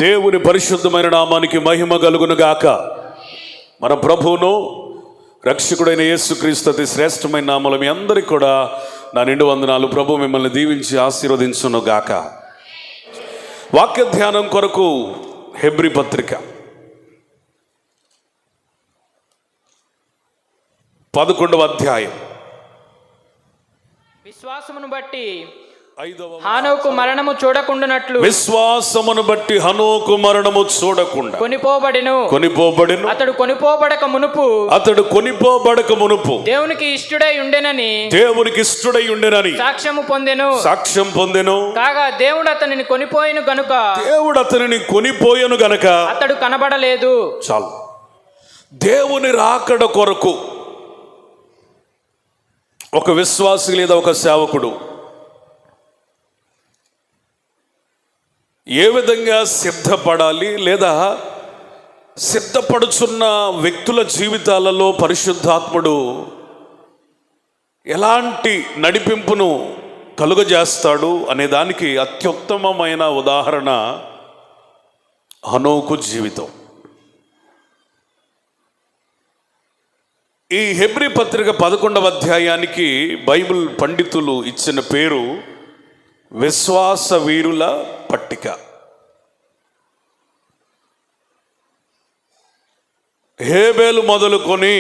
దేవుని పరిశుద్ధమైన నామానికి మహిమ కలుగును గాక. మన ప్రభువును రక్షకుడైన యేసుక్రీస్తు అతి శ్రేష్టమైన నామములో మీ అందరికీ కూడా నా నిండు వందనాలు. ప్రభు మిమ్మల్ని దీవించి ఆశీర్వదించును గాక. వాక్య ధ్యానం కొరకు హెబ్రీ పత్రిక 11వ అధ్యాయం. విశ్వాసమును బట్టి హనోకు మరణము చూడకుండానట్లు, విశ్వాసమును బట్టి హనోకు మరణము చూడకుండా కొనిపోబడెను. అతడు కొనిపోబడక మునుపు దేవునికి ఇష్టడై ఉండెనని సాక్ష్యం పొందెను. కాగా దేవుడు అతనిని కొనిపోయెను గనుక అతడు కనబడలేదు. చాలు. దేవుని రాకడ కొరకు ఒక విశ్వాసి లేదా ఒక సేవకుడు ఏ విధంగా సిద్ధపడాలి, లేదా సిద్ధపడుచున్న వ్యక్తుల జీవితాలలో పరిశుద్ధాత్ముడు ఎలాంటి నడిపింపును కలుగజేస్తాడు అనే దానికి అత్యుత్తమమైన ఉదాహరణ హనోకు జీవితం. ఈ హెబ్రీ పత్రిక 11వ అధ్యాయానికి బైబిల్ పండితులు ఇచ్చిన పేరు విశ్వాస వీరుల పట్టిక. హేబేలు మొదలుకొని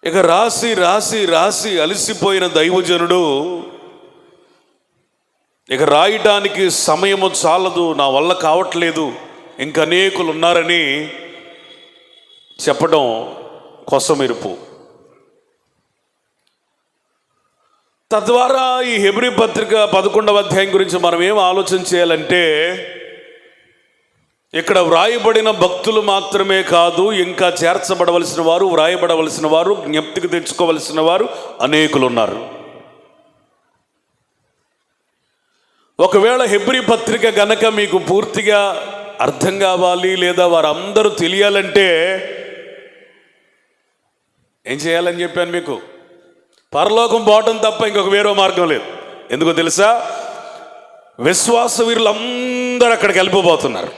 ఇక రాసి అలసిపోయిన దైవజనుడు ఇక రాయటానికి సమయము చాలదు, నా వల్ల కావట్లేదు, ఇంక అనేకులు ఉన్నారని చెప్పడం కొసమెరుపు. తద్వారా ఈ హెబ్రీ పత్రిక 11వ అధ్యాయం గురించి మనం ఏం ఆలోచన చేయాలంటే, ఇక్కడ వ్రాయబడిన భక్తులు మాత్రమే కాదు, ఇంకా చేర్చబడవలసిన వారు, వ్రాయబడవలసిన వారు, జ్ఞప్తికి తెచ్చుకోవలసిన వారు అనేకులు ఉన్నారు. ఒకవేళ హెబ్రీ పత్రిక గనక మీకు పూర్తిగా అర్థం కావాలి, లేదా వారందరూ తెలియాలంటే ఏం చేయాలని చెప్పాను మీకు? పరలోకం పోవటం తప్ప ఇంకొక వేరే మార్గం లేదు. ఎందుకో తెలుసా? విశ్వాస వీరులందరూ అక్కడికి వెళ్ళిపోతున్నారు.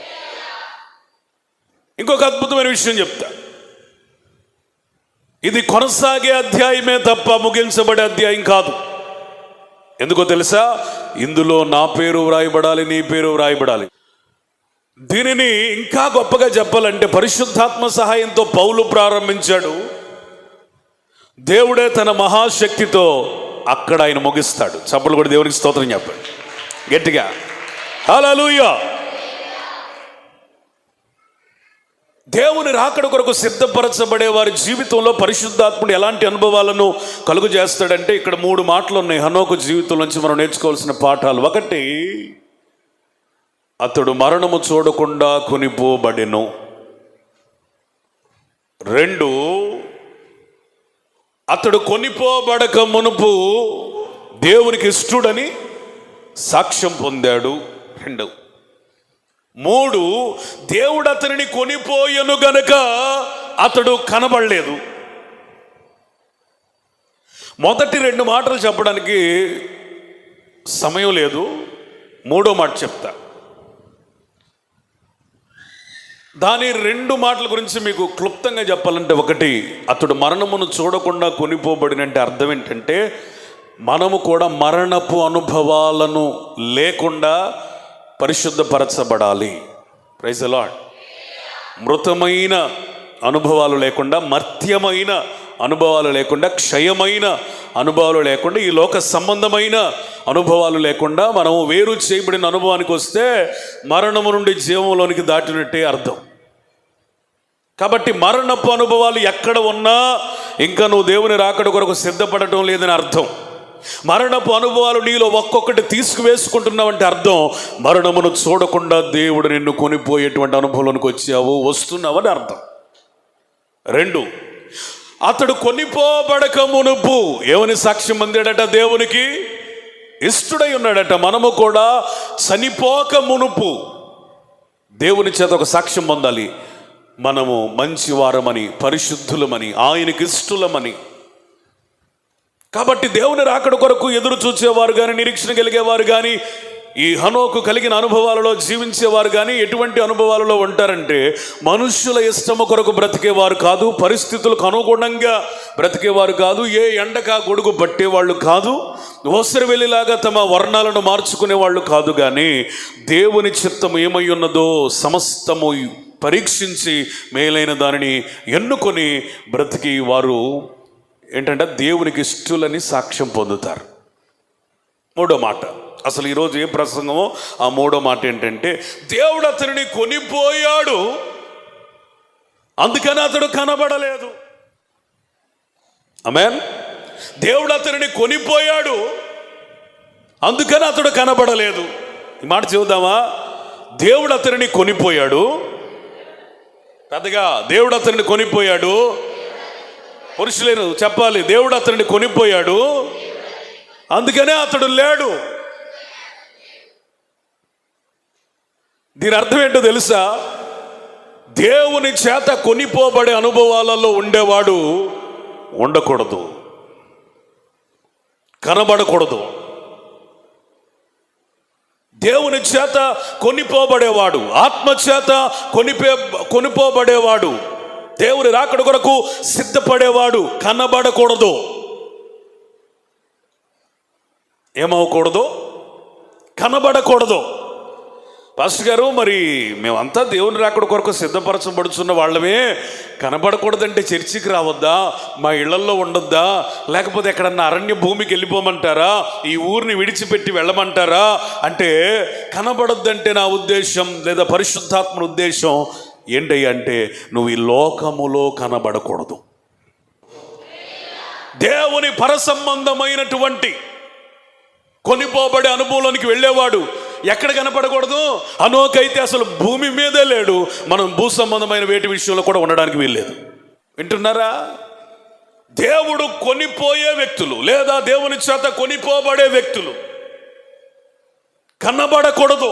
ఇంకొక అద్భుతమైన విషయం చెప్తా. ఇది కొనసాగే అధ్యాయమే తప్ప ముగించబడే అధ్యాయం కాదు. ఎందుకో తెలుసా? ఇందులో నా పేరు వ్రాయబడాలి, నీ పేరు వ్రాయబడాలి. దీనిని ఇంకా గొప్పగా చెప్పాలంటే పరిశుద్ధాత్మ సహాయంతో పౌలు ప్రారంభించాడు. దేవుడే తన మహాశక్తితో అక్కడ ఆయన ముగిస్తాడు. చప్పలు కూడా దేవునికి స్తోత్రం చెప్పండి గట్టిగా. హల్లెలూయా. దేవుని రాకడ కొరకు సిద్ధపరచబడే వారి జీవితంలో పరిశుద్ధాత్ముడు ఎలాంటి అనుభవాలను కలుగు చేస్తాడంటే, ఇక్కడ 3 మాటలు ఉన్నాయి హనోకు జీవితం నుంచి మనం నేర్చుకోవాల్సిన పాఠాలు. 1, అతడు మరణము చూడకుండా కొనిపోబడెను. 2, అతడు కొనిపోబడక మునుపు దేవునికి ఇష్టడని సాక్ష్యం పొందాడు. 3, దేవుడు అతనిని కొనిపోయెను గనక అతడు కనబడలేదు. మొదటి 2 మాటలు చెప్పడానికి సమయం లేదు, 3వ మాట చెప్తా. దాని 2 మాటల గురించి మీకు క్లుప్తంగా చెప్పాలంటే, 1, అతడు మరణమును చూడకుండా కొనిపోబడినంటే అర్థం ఏంటంటే, మనము కూడా మరణపు అనుభవాలను లేకుండా పరిశుద్ధపరచబడాలి. Praise the Lord. మృతమైన అనుభవాలు లేకుండా, మర్త్యమైన అనుభవాలు లేకుండా, క్షయమైన అనుభవాలు లేకుండా, ఈ లోక సంబంధమైన అనుభవాలు లేకుండా మనము వేరు చేయబడిన అనుభవానికి వస్తే మరణము నుండి జీవంలోనికి దాటినట్టే అర్థం. కాబట్టి మరణపు అనుభవాలు ఎక్కడ ఉన్నా ఇంకా నువ్వు దేవుని రాకడ కొరకు సిద్ధపడటం లేదని అర్థం. మరణపు అనుభవాలు నీలో ఒక్కొక్కటి తీసుకువేసుకుంటున్నావంటే అర్థం మరణమును చూడకుండా దేవుడు నిన్ను కొనిపోయేటువంటి అనుభవంలోనికి వస్తున్నావని అర్థం. 2, అతడు కొనిపోబడక మునుపు ఏమని సాక్ష్యం పొందాడట? దేవునికి ఇష్టడై ఉన్నాడట. మనము కూడా చనిపోక మునుపు దేవుని చేత ఒక సాక్ష్యం పొందాలి. మనము మంచివారమని, పరిశుద్ధులమని, ఆయనకి ఇష్టలమని. కాబట్టి దేవుని రాకడ కొరకు ఎదురు చూసేవారు కానీ, నిరీక్షణ కలిగేవారు కానీ ఈ హనోకు కలిగిన అనుభవాలలో జీవించేవారు కానీ ఎటువంటి అనుభవాలలో ఉంటారంటే మనుష్యుల ఇష్టము కొరకు బ్రతికేవారు కాదు, పరిస్థితులకు అనుగుణంగా బ్రతికేవారు కాదు, ఏ ఎండక గొడుగు పట్టేవాళ్ళు కాదు, ఓసరవెల్లిలాగా తమ వర్ణాలను మార్చుకునే వాళ్ళు కాదు, కానీ దేవుని చిత్తము ఏమై ఉన్నదో సమస్తము పరీక్షించి మేలైన దానిని ఎన్నుకొని బ్రతికి వారు ఏంటంటే దేవునికి ఇష్టలని సాక్ష్యం పొందుతారు. మూడో మాట, అసలు ఈరోజు ఏ ప్రసంగమో ఆ మూడో మాట ఏంటంటే దేవుడు అతనిని కొనిపోయాడు, అందుకని అతడు కనబడలేదు. ఆమేన్. దేవుడు అతనిని కొనిపోయాడు, అందుకని అతడు కనబడలేదు. ఈ మాట చూద్దామా? దేవుడు అతనిని కొనిపోయాడు, పెద్దగా దేవుడు అతనిని కొనిపోయాడు. పురుషులేను చెప్పాలి, దేవుడు అతనిని కొనిపోయాడు, అందుకనే అతడు లేడు. దీని అర్థం ఏంటో తెలుసా? దేవుని చేత కొనిపోబడే అనుభవాలలో ఉండేవాడు ఉండకూడదు, కనబడకూడదు. దేవుని చేత కొనిపోబడేవాడు, ఆత్మ చేత కొనిపోబడేవాడు, దేవుని రాకడ కొరకు సిద్ధపడేవాడు కనబడకూడదు. ఏమవకూడదు? కనబడకూడదు. పాస్టర్ గారు, మరి మేమంతా దేవుని రాకడ కొరకు సిద్ధపరచబడుతున్న వాళ్ళమే, కనబడకూడదంటే చర్చికి రావద్దా, మా ఇళ్లల్లో ఉండొద్దా, లేకపోతే ఎక్కడన్నా అరణ్య భూమికి వెళ్ళిపోమంటారా, ఈ ఊరిని విడిచిపెట్టి వెళ్ళమంటారా అంటే, కనబడొద్దంటే నా ఉద్దేశం లేదా పరిశుద్ధాత్మ ఉద్దేశం ఏంటి అంటే నువ్వు ఈ లోకములో కనబడకూడదు. దేవుని పరసంబంధమైనటువంటి కొనిపోబడే అనుభవంలోనికి వెళ్ళేవాడు ఎక్కడ కనపడకూడదు? హనోకైతే అసలు భూమి మీదే లేడు, మనం భూ సంబంధమైన వేటి విషయంలో కూడా ఉండడానికి వీల్లేదు. వింటున్నారా? దేవుడు కొనిపోయే వ్యక్తులు లేదా దేవుని చేత కొనిపోబడే వ్యక్తులు కనబడకూడదు.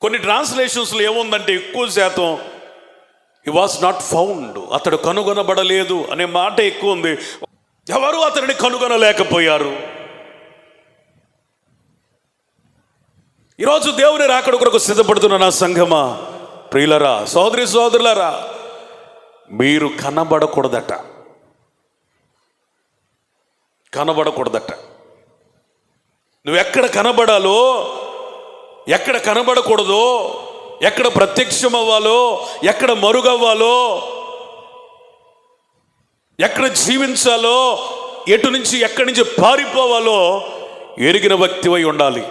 కొన్ని ట్రాన్స్లేషన్స్లో ఏముందంటే ఎక్కువ శాతం హి వాస్ నాట్ ఫౌండ్, అతడు కనుగొనబడలేదు అనే మాట ఎక్కువ ఉంది. ఎవరు అతడిని కనుగొనలేకపోయారు. ఈరోజు దేవుని రాకడ కొరకు సిద్ధపడుతున్న నా సంఘమా, ప్రియులరా, సోదరి సోదరులారా, మీరు కనబడకూడదట, కనబడకూడదట. నువ్వు ఎక్కడ కనబడాలో, ఎక్కడ కనబడకూడదో, ఎక్కడ ప్రత్యక్షం అవ్వాలో, ఎక్కడ మరుగవ్వాలో, ఎక్కడ జీవించాలో, ఎటు నుంచి ఎక్కడి నుంచి పారిపోవాలో ఎరిగిన వ్యక్తివై ఉండాలి.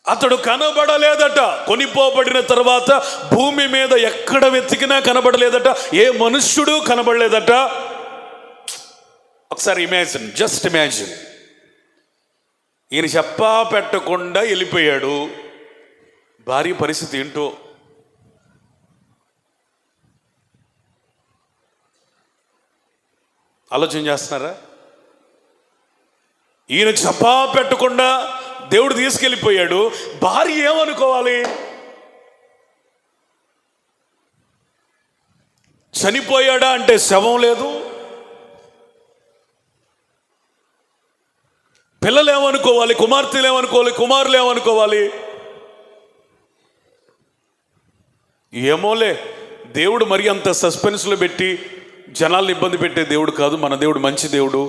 అతడు కనబడలేదట. కొనిపోబడిన తర్వాత భూమి మీద ఎక్కడ వెతికినా కనబడలేదట, ఏ మనుష్యుడు కనబడలేదట. ఒకసారి ఇమాజిన్, జస్ట్ ఇమాజిన్, ఈయన చెప్పా పెట్టకుండా వెళ్ళిపోయాడు, భార్య పరిస్థితి ఏంటో. ఆలోచన చేస్తున్నారా? ఈయన చెప్పా పెట్టకుండా దేవుడు తీసుకెళ్ళిపోయాడు, భార్య ఏమనుకోవాలి? చనిపోయాడా అంటే శవం లేదు. పిల్లలు ఏమనుకోవాలి? కుమార్తెలు ఏమనుకోవాలి? కుమారులు ఏమనుకోవాలి? ఏమోలే, దేవుడు మరి అంత సస్పెన్స్లో పెట్టి జనాలను ఇబ్బంది పెట్టే దేవుడు కాదు. మన దేవుడు మంచి దేవుడు.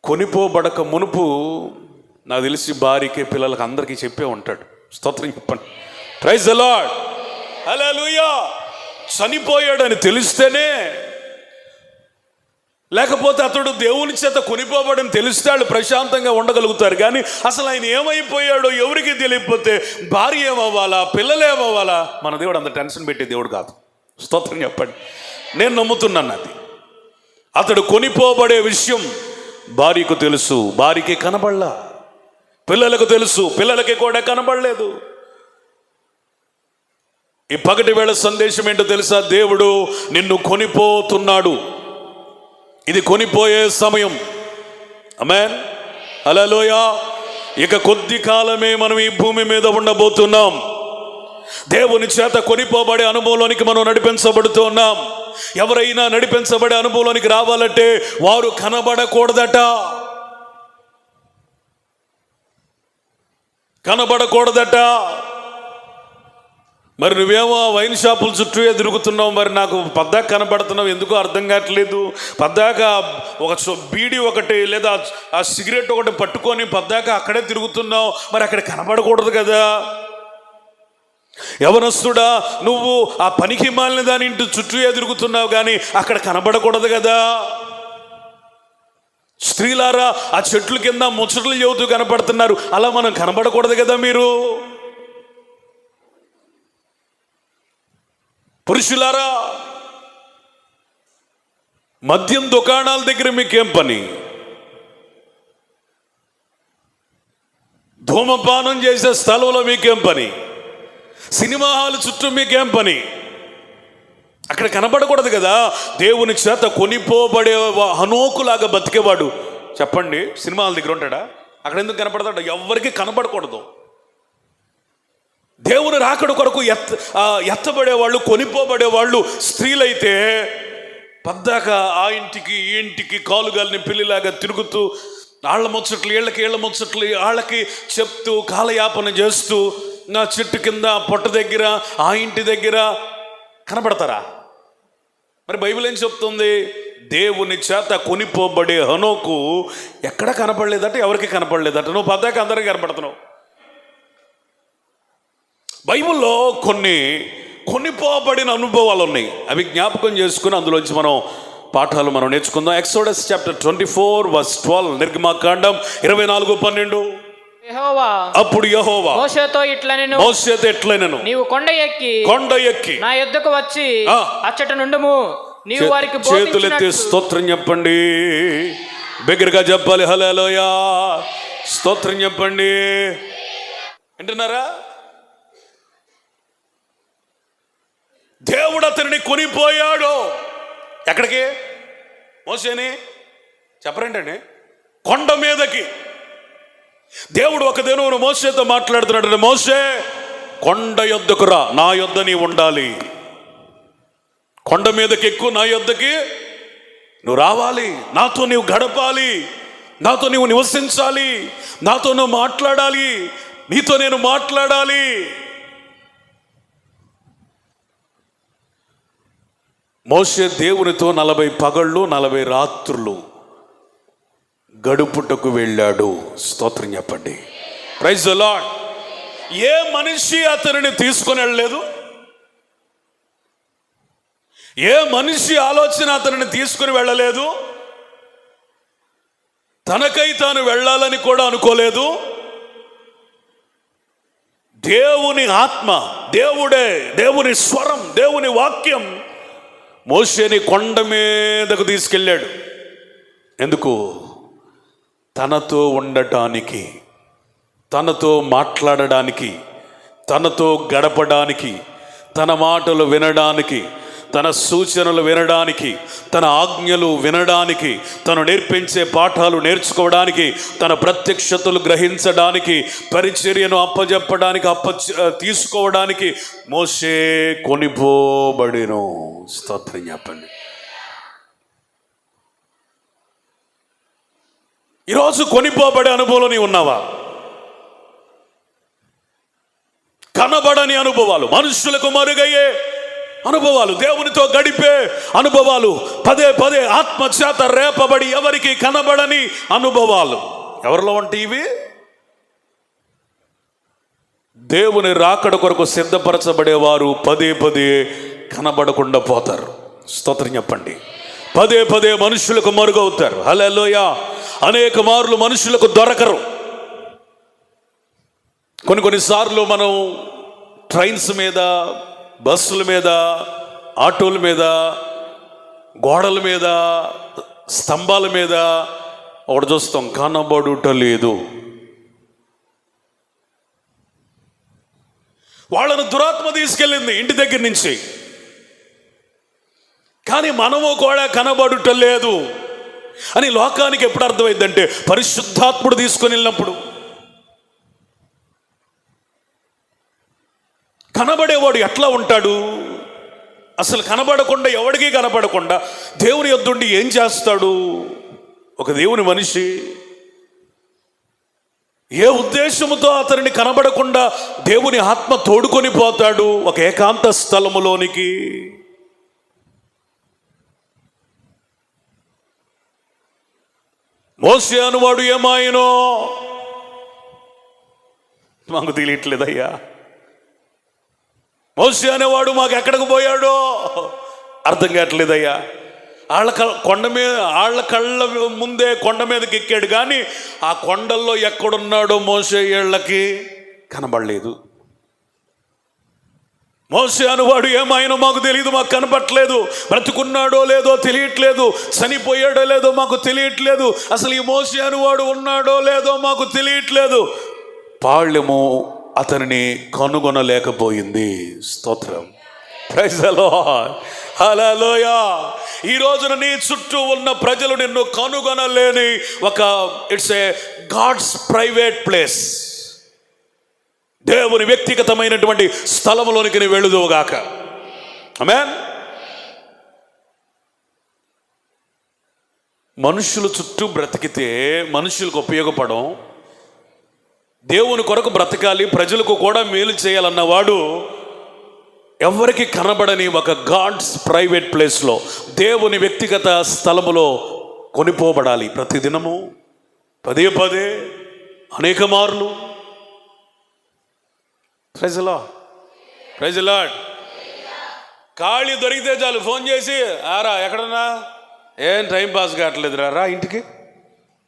కొనిపోబడక మునుపు నాకు తెలిసి భార్యకి పిల్లలకి అందరికీ చెప్పే ఉంటాడు. స్తోత్రం చెప్పండి. ప్రైజ్ ది లార్డ్, హల్లెలూయా. చనిపోయాడని తెలిస్తేనే, లేకపోతే అతడు దేవుని చేత కొనిపోబడని తెలిస్తే వాళ్ళు ప్రశాంతంగా ఉండగలుగుతారు. కానీ అసలు ఆయన ఏమైపోయాడో ఎవరికి తెలియకపోతే భార్య ఏమవ్వాలా, పిల్లలు ఏమవ్వాలా? మన దేవుడు అంత టెన్షన్ పెట్టే దేవుడు కాదు. స్తోత్రం చెప్పండి. నేను నమ్ముతున్నాను అది. అతడు కొనిపోబడే విషయం భార్యకు తెలుసు, భార్యకి కనబడలా. పిల్లలకు తెలుసు, పిల్లలకి కూడా కనబడలేదు. ఈ పగటి వేళ సందేశం ఏంటో తెలుసా? దేవుడు నిన్ను కొనిపోతున్నాడు. ఇది కొనిపోయే సమయం. ఆమేన్, హల్లెలూయా. ఇక కొద్ది కాలమే మనం ఈ భూమి మీద ఉండబోతున్నాం. దేవుని చేత కొనిపోబడే అనుభవంలోనికి మనం నడిపించబడుతూ ఉన్నాం. ఎవరైనా నడిపించబడే అనుభవంలోనికి రావాలంటే వారు కనబడకూడదట. మరి నువ్వేమో వైన్ షాపుల చుట్టూ తిరుగుతున్నావు, మరి నాకు పద్దాక కనబడుతున్నావు, ఎందుకో అర్థం కావట్లేదు. పద్దాక ఒక బీడి ఒకటి లేదా ఆ సిగరెట్ ఒకటి పట్టుకొని పద్దాక అక్కడే తిరుగుతున్నావు, మరి అక్కడ కనబడకూడదు కదా. యవనస్తుడా, నువ్వు ఆ పనికి మాలిన దాని ఇంటి చుట్టూ తిరుగుతున్నావు కానీ అక్కడ కనబడకూడదు కదా. స్త్రీలారా, ఆ చెట్ల కింద ముచ్చట్లు చెబుతూ కనపడుతున్నారు, అలా మనం కనబడకూడదు కదా. మీరు పురుషులారా, మద్యం దుకాణాల దగ్గర మీకేం పని? ధూమపానం చేసే స్థలంలో మీకేం పని? సినిమా హాల్ చుట్టూ మీకేం పని? అక్కడ కనబడకూడదు కదా. దేవుని చేత కొనిపోబడే హనోకులాగా బతికేవాడు చెప్పండి సినిమా హాల్ దగ్గర ఉంటాడా? అక్కడ ఎందుకు కనపడతాడు? ఎవరికి కనబడకూడదు. దేవుని రాకడ కొరకు ఎత్తబడేవాళ్ళు, కొనిపోబడేవాళ్ళు స్త్రీలైతే పద్దాక ఆ ఇంటికి ఈ ఇంటికి కాలుగాలిని పిల్లిలాగా తిరుగుతూ ఆళ్ళ ముచ్చట్లు ఏళ్ళ ముచ్చట్లు వాళ్ళకి చెప్తూ కాలయాపన చేస్తూ నా చెట్టు కింద పొట్ట దగ్గర ఆ ఇంటి దగ్గర కనబడతారా? మరి బైబిల్ ఏం చెప్తుంది? దేవుని చేత కొనిపోబడే హనోకు ఎక్కడ కనపడలేదట, ఎవరికి కనపడలేదట. నువ్వు పద్దాక అందరికీ కనపడుతున్నావు. బైబిల్లో కొనిపోబడిన అనుభవాలు ఉన్నాయి. అవి జ్ఞాపకం చేసుకుని అందులోంచి మనం పాఠాలు నేర్చుకుందాం. ఎక్సోడస్ చాప్టర్ 24:12, నిర్గమాకాండం 24:12. అప్పుడు యెహోవా మోషేతో ఇట్లనెను, నీవు కొండ ఎక్కి నా యొద్దకు వచ్చి అచ్చట నుండుము, నీవు వారికి చేతులెత్తి స్తోత్రం చెప్పండి. బిగ్గరగా చెప్పాలి. హల్లెలూయా, స్తోత్రం చెప్పండి. వింటున్నారా? దేవుడు అతనిని కొనిపోయాడు. ఎక్కడికి? మోసేని చెప్పరేంటండి? కొండ మీదకి. దేవుడు ఒక దినం మోసేతో మాట్లాడుతున్నాడు. మోసే, కొండ యొద్దకు రా, నా యొద్ద నీ ఉండాలి. కొండ మీదకి ఎక్కువ, నా యొద్దకి నువ్వు రావాలి, నాతో నీవు గడపాలి, నాతో నీవు నివసించాలి, నాతో నువ్వు మాట్లాడాలి, నీతో నేను మాట్లాడాలి. మోషే దేవునితో 40 పగళ్ళు 40 రాత్రులు గడుపుటకు వెళ్ళాడు. స్తోత్రం చెప్పండి. Praise the lord. ఏ మనిషి అతనిని తీసుకుని వెళ్ళలేదు. ఏ మనిషి ఆలోచన అతనిని తీసుకుని వెళ్ళలేదు. తనకై తాను వెళ్ళాలని కూడా అనుకోలేదు. దేవుని ఆత్మ, దేవుడే, దేవుని స్వరం, దేవుని వాక్యం మోషేని కొండ మీదకు తీసుకెళ్ళాడు. ఎందుకు? తనతో ఉండటానికి, తనతో మాట్లాడడానికి, తనతో గడపడానికి, తన మాటలు వినడానికి, తన సూచనలు వినడానికి, తన ఆజ్ఞలు వినడానికి, తను నేర్పించే పాఠాలు నేర్చుకోవడానికి, తన ప్రత్యక్షతలు గ్రహించడానికి, పరిచర్యను అప్పజెప్పడానికి, తీసుకోవడానికి మోషే కొనిపోబడెను. స్తోత్రం చెప్పండి. ఈరోజు కొనిపోబడే అనుభవంలో నీవు ఉన్నావా? కనబడని అనుభవాలు, మనుషులకు మరుగయ్యే అనుభవాలు, దేవునితో గడిపే అనుభవాలు, పదే పదే ఆత్మచేత రేపబడి ఎవరికి కనబడని అనుభవాలు ఎవరిలో ఉంటాయి? ఇవి దేవుని రాకడ కొరకు సిద్ధపరచబడేవారు పదే పదే కనబడకుండా పోతారు. స్తోత్రం చెప్పండి. పదే పదే మనుషులకు మరుగవుతారు. హల్లెలూయా. అనేక మార్లు మనుషులకు దొరకరు. కొన్నిసార్లు మనం ట్రైన్స్ మీద, బస్సుల మీద, ఆటోల మీద, గోడల మీద, స్తంభాల మీద ఒకటి చూస్తాం, కనబడుట లేదు. వాళ్ళను దురాత్మ తీసుకెళ్ళింది ఇంటి దగ్గర నుంచి. కానీ మనము కూడా కనబడుట లేదు అని లోకానికి ఎప్పుడు అర్థమైందంటే పరిశుద్ధాత్ముడు తీసుకొని వెళ్ళినప్పుడు. కనబడేవాడు ఎట్లా ఉంటాడు? అసలు కనబడకుండా, ఎవడికి కనబడకుండా దేవుని యొద్దుండి ఏం చేస్తాడు ఒక దేవుని మనిషి? ఏ ఉద్దేశముతో అతనిని కనబడకుండా దేవుని ఆత్మ తోడుకొని పోతాడు ఒక ఏకాంత స్థలములోనికి? మోషే అనువాడు ఏమాయనో మాకు తెలియట్లేదయ్యా. మోషే అనేవాడు మాకు ఎక్కడికి పోయాడో అర్థం కావట్లేదయ్యా. వాళ్ళ కళ్ళ ముందే కొండ మీదకి ఎక్కాడు, కానీ ఆ కొండల్లో ఎక్కడున్నాడో మోషే ఏళ్ళకి కనబడలేదు. మోషే అనువాడు ఏమాయనో మాకు తెలియదు, మాకు కనపట్లేదు. బ్రతుకున్నాడో లేదో తెలియట్లేదు, చనిపోయాడో లేదో మాకు తెలియట్లేదు. అసలు ఈ మోషే అనువాడు ఉన్నాడో లేదో మాకు తెలియట్లేదు. పాళ్యము అతనిని కనుగొనలేకపోయింది. స్తోత్రం, ప్రైజ్ ది లార్డ్, హల్లెలూయా. ఈ రోజున నీ చుట్టూ ఉన్న ప్రజలు నిన్ను కనుగొనలేని ఒక it's a God's private place, దేవుని వ్యక్తిగతమైనటువంటి స్థలంలోనికి నీ వెళ్ళుదువుగాక. ఆమేన్. మనుషుల చుట్టూ బ్రతికితే మనుషులకు ఉపయోగపడం, దేవుని కొరకు బ్రతకాలి, ప్రజలకు కూడా మేలు చేయాలన్నవాడు ఎవరికి కనబడని ఒక గాడ్స్ ప్రైవేట్ ప్లేస్లో, దేవుని వ్యక్తిగత స్థలములో కొనిపోబడాలి. ప్రతిదినము పదే పదే అనేక మార్లు. Praise the Lord, praise the Lord. ఖాళీ దొరికితే చాలు ఫోన్ చేసి, ఆరా ఎక్కడన్నా, ఏం టైం పాస్ కావట్లేదు, రా ఇంటికి,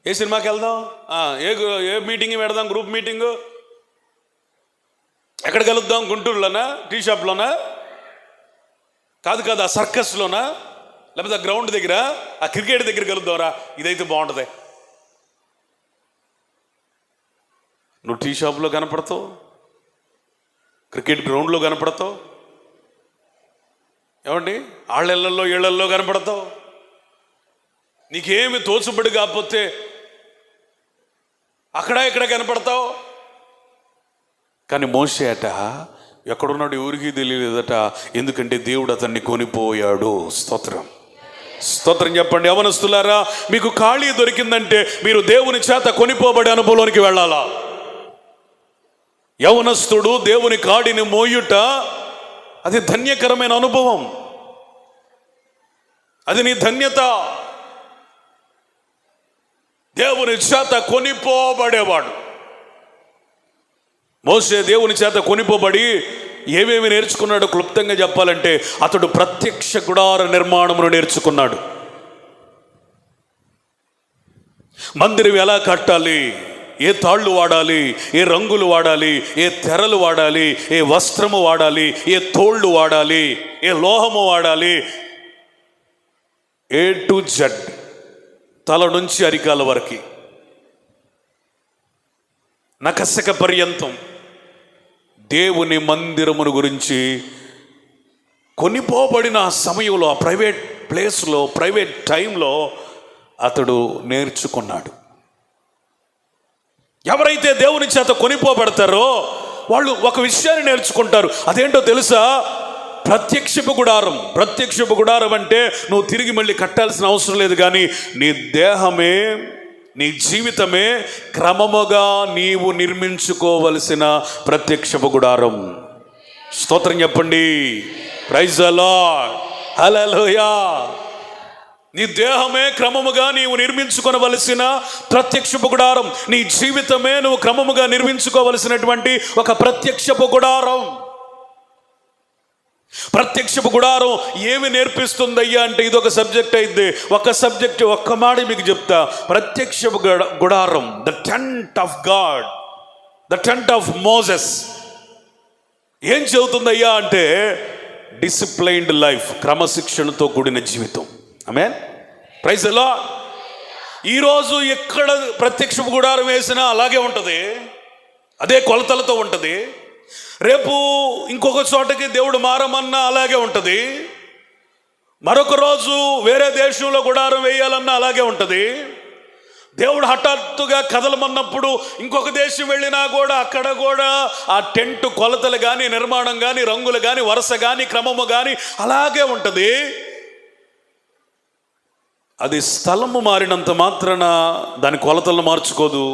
ఏ సినిమాకి వెళ్దాం, ఏ మీటింగ్ పెడదాం, గ్రూప్ మీటింగు, ఎక్కడ కలుద్దాం, గుంటూరులోనా, టీ షాప్లోనా, కాదు ఆ సర్కస్లోనా, లేకపోతే ఆ గ్రౌండ్ దగ్గర, ఆ క్రికెట్ దగ్గర కలుద్దాం రా, ఇదైతే బాగుంటుంది. నువ్వు టీ షాప్లో కనపడతావు, క్రికెట్ గ్రౌండ్లో కనపడతావు, ఏమండి ఆళ్ళెళ్ళల్లో ఏళ్లల్లో కనపడతావు. నీకేమి తోచుబడి కాకపోతే అక్కడ ఇక్కడ కనపడతావు. కానీ మోషే అట ఎక్కడున్నాడు ఎవరికి తెలియలేదట, ఎందుకంటే దేవుడు అతన్ని కొనిపోయాడు. స్తోత్రం, స్తోత్రం చెప్పండి. యవనస్తులారా, మీకు ఖాళీ దొరికిందంటే మీరు దేవుని చేత కొనిపోబడే అనుభవంలోనికి వెళ్ళాలా. యవనస్తుడు దేవుని కాడిని మోయుట అది ధన్యకరమైన అనుభవం, అది నీ ధన్యత. దేవుని చేత కొనిపోబడేవాడు మోషే. దేవుని చేత కొనిపోబడి ఏమేమి నేర్చుకున్నాడో క్లుప్తంగా చెప్పాలంటే, అతడు ప్రత్యక్ష గుడార నిర్మాణమును నేర్చుకున్నాడు. మందిరం ఎలా కట్టాలి, ఏ తాళ్ళు వాడాలి, ఏ రంగులు వాడాలి, ఏ తెరలు వాడాలి, ఏ వస్త్రము వాడాలి, ఏ తోళ్ళు వాడాలి, ఏ లోహము వాడాలి, A to Z, తల నుంచి అరికాల వరకు, నకసక పర్యంతం దేవుని మందిరమును గురించి కొనిపోబడిన సమయంలో, ఆ ప్రైవేట్ ప్లేస్లో, ప్రైవేట్ టైంలో అతడు నేర్చుకున్నాడు. ఎవరైతే దేవుని చేత కొనిపోబడతారో వాళ్ళు ఒక విషయాన్ని నేర్చుకుంటారు. అదేంటో తెలుసా? ప్రత్యక్షపు గుడారం. ప్రత్యక్షపు గుడారం అంటే నువ్వు తిరిగి మళ్ళీ కట్టాల్సిన అవసరం లేదు, కానీ నీ దేహమే, నీ జీవితమే క్రమముగా నీవు నిర్మించుకోవలసిన ప్రత్యక్షపు గుడారం. స్తోత్రం చెప్పండి, ప్రైజ్ ది లార్డ్, హల్లెలూయా. నీ దేహమే క్రమముగా నీవు నిర్మించుకోవలసిన ప్రత్యక్షపు గుడారం. నీ జీవితమే నువ్వు క్రమముగా నిర్మించుకోవలసినటువంటి ఒక ప్రత్యక్షపు గుడారం. ప్రత్యక్షపు గుడారం ఏమి నేర్పిస్తుందయ్యా అంటే, ఇదొక సబ్జెక్ట్ అయింది. ఒక సబ్జెక్ట్, ఒక్క మాట మీకు చెప్తా. ప్రత్యక్షపు గుడారం, the tent of God, the tent of Moses ఏం చెబుతుందయ్యా అంటే, డిసిప్లైన్డ్ లైఫ్, క్రమశిక్షణతో కూడిన జీవితం. ఆమేన్, ప్రైజ్ ది లార్డ్. ఈరోజు ఎక్కడ ప్రత్యక్షపు గుడారం వేసినా అలాగే ఉంటుంది, అదే కొలతలతో ఉంటుంది. రేపు ఇంకొక చోటకి దేవుడు మారమన్నా అలాగే ఉంటుంది. మరొక రోజు వేరే దేశంలో గుడారం వేయాలన్నా అలాగే ఉంటుంది. దేవుడు దేవుడు హఠాత్తుగా కదలమన్నప్పుడు ఇంకొక దేశం వెళ్ళినా కూడా అక్కడ కూడా ఆ టెంట్ కొలతలు కానీ, నిర్మాణం కానీ, రంగులు కానీ, వరుస కానీ, క్రమము కానీ అలాగే ఉంటుంది. అది స్థలము మారినంత మాత్రాన దాని కొలతలను మార్చుకోదు.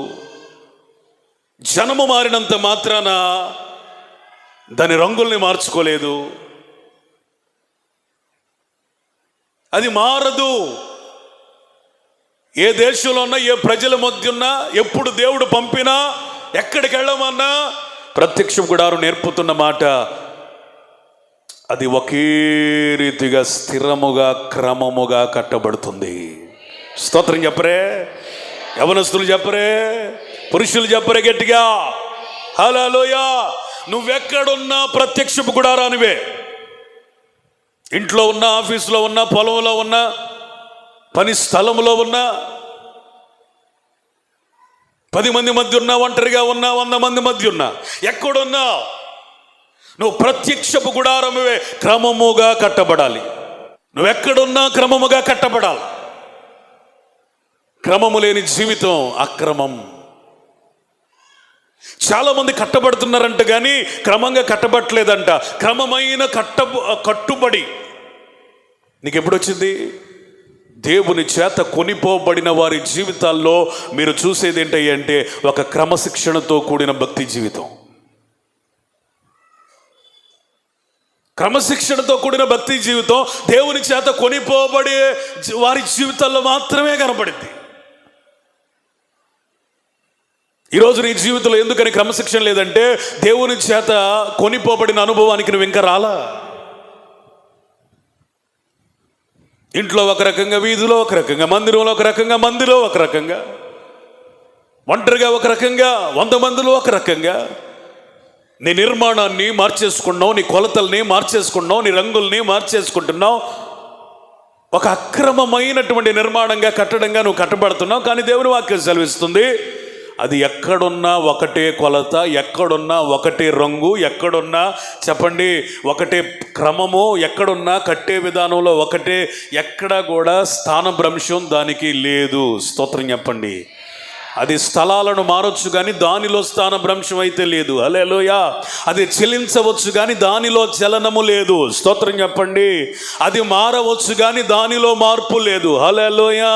జనము మారినంత మాత్రాన దాని రంగుల్ని మార్చుకోలేదు. అది మారదు. ఏ దేశంలో ఉన్నా, ఏ ప్రజల మధ్య ఉన్నా, ఎప్పుడు దేవుడు పంపినా, ఎక్కడికి వెళ్ళమన్నా ప్రత్యక్ష గుడారం నేర్పుతున్న మాట, అది ఒకే రీతిగా స్థిరముగా క్రమముగా కట్టబడుతుంది. స్తోత్రం చెప్పరే, యవనస్తులు చెప్పరే, పురుషులు చెప్పరే గట్టిగా హల్లెలూయా. నువ్వెక్కడున్నా ప్రత్యక్షపు గుడారానివే. ఇంట్లో ఉన్నా, ఆఫీసులో ఉన్నా, పొలంలో ఉన్నా, పని స్థలంలో ఉన్నా, 10 మంది మధ్య ఉన్నా, ఒంటరిగా ఉన్నా, 100 మంది మధ్య ఉన్నా, ఎక్కడున్నా నువ్వు ప్రత్యక్షపు గుడారమువే. క్రమముగా కట్టబడాలి. నువ్వెక్కడున్నా క్రమముగా కట్టబడాలి. క్రమము లేని జీవితం అక్రమం. చాలా మంది కట్టబడుతున్నారంట కానీ క్రమంగా కట్టబట్టలేదంట. క్రమమైన కట్టుబడి నీకు ఎప్పుడు వచ్చింది? దేవుని చేత కొనిపోబడిన వారి జీవితాల్లో మీరు చూసేది ఏంటంటే ఒక క్రమశిక్షణతో కూడిన భక్తి జీవితం. క్రమశిక్షణతో కూడిన భక్తి జీవితం దేవుని చేత కొనిపోబడే వారి జీవితాల్లో మాత్రమే కనపడింది. ఈరోజు నీ జీవితంలో ఎందుకని క్రమశిక్షణ లేదంటే దేవుని చేత కొనిపోబడిన అనుభవానికి నువ్వు ఇంకా రాలా. ఇంట్లో ఒక రకంగా, వీధిలో ఒక రకంగా, మందిరంలో ఒక రకంగా, మందిలో ఒక రకంగా, ఒంటరిగా ఒక రకంగా, 100 మందిలో ఒక రకంగా. నీ నిర్మాణాన్ని మార్చేసుకున్నావు, నీ కొలతల్ని మార్చేసుకున్నావు, నీ రంగుల్ని మార్చేసుకుంటున్నావు. ఒక అక్రమమైనటువంటి నిర్మాణంగా, కట్టడంగా నువ్వు కట్టబడుతున్నావు. కానీ దేవుని వాక్యం సెలవిస్తుంది, అది ఎక్కడున్నా ఒకటే కొలత, ఎక్కడున్నా ఒకటే రంగు, ఎక్కడున్నా చెప్పండి ఒకటే క్రమము, ఎక్కడున్నా కట్టే విధానంలో ఒకటే. ఎక్కడ కూడా స్థానభ్రంశం దానికి లేదు. స్తోత్రం చెప్పండి. అది స్థలాలను మారొచ్చు కానీ దానిలో స్థానభ్రంశం అయితే లేదు. హల్లెలూయా. అది చెలించవచ్చు కానీ దానిలో చలనము లేదు. స్తోత్రం చెప్పండి. అది మారవచ్చు కానీ దానిలో మార్పు లేదు. హల్లెలూయా.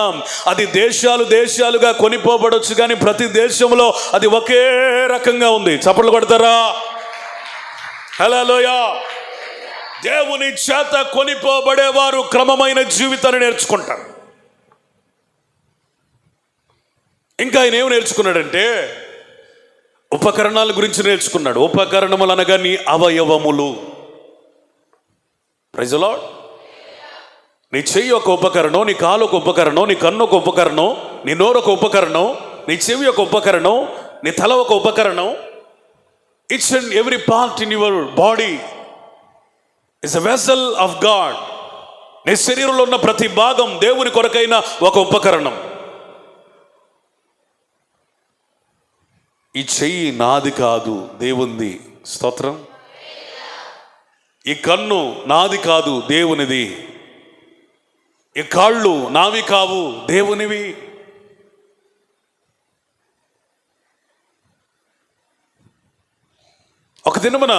అది దేశాలుగా కొనిపోబడవచ్చు కానీ ప్రతి దేశంలో అది ఒకే రకంగా ఉంది. చప్పట్లు కొడతారా? హల్లెలూయా. దేవుని చేత కొనిపోబడేవారు క్రమమైన జీవితాన్ని నేర్చుకుంటారు. ఇంకా ఆయన ఏమి నేర్చుకున్నాడంటే ఉపకరణాల గురించి నేర్చుకున్నాడు. ఉపకరణములు అనగా నీ అవయవములు. Praise the lord. నీ చెయ్యి ఒక ఉపకరణం, నీ కాలు ఒక ఉపకరణం, నీ కన్ను ఒక ఉపకరణం, నీ నోరు ఒక ఉపకరణం, నీ చెవి ఒక ఉపకరణం, నీ తల ఒక ఉపకరణం. It's and every part in your body is a vessel of God. నీ శరీరంలో ఉన్న ప్రతి భాగం దేవుని కొరకైన ఒక ఉపకరణం. ఈ చెయ్యి నాది కాదు, దేవునిది. స్తోత్రం. ఈ కన్ను నాది కాదు, దేవునిది. ఈ కాళ్ళు నావి కావు, దేవునివి. ఒక దినమున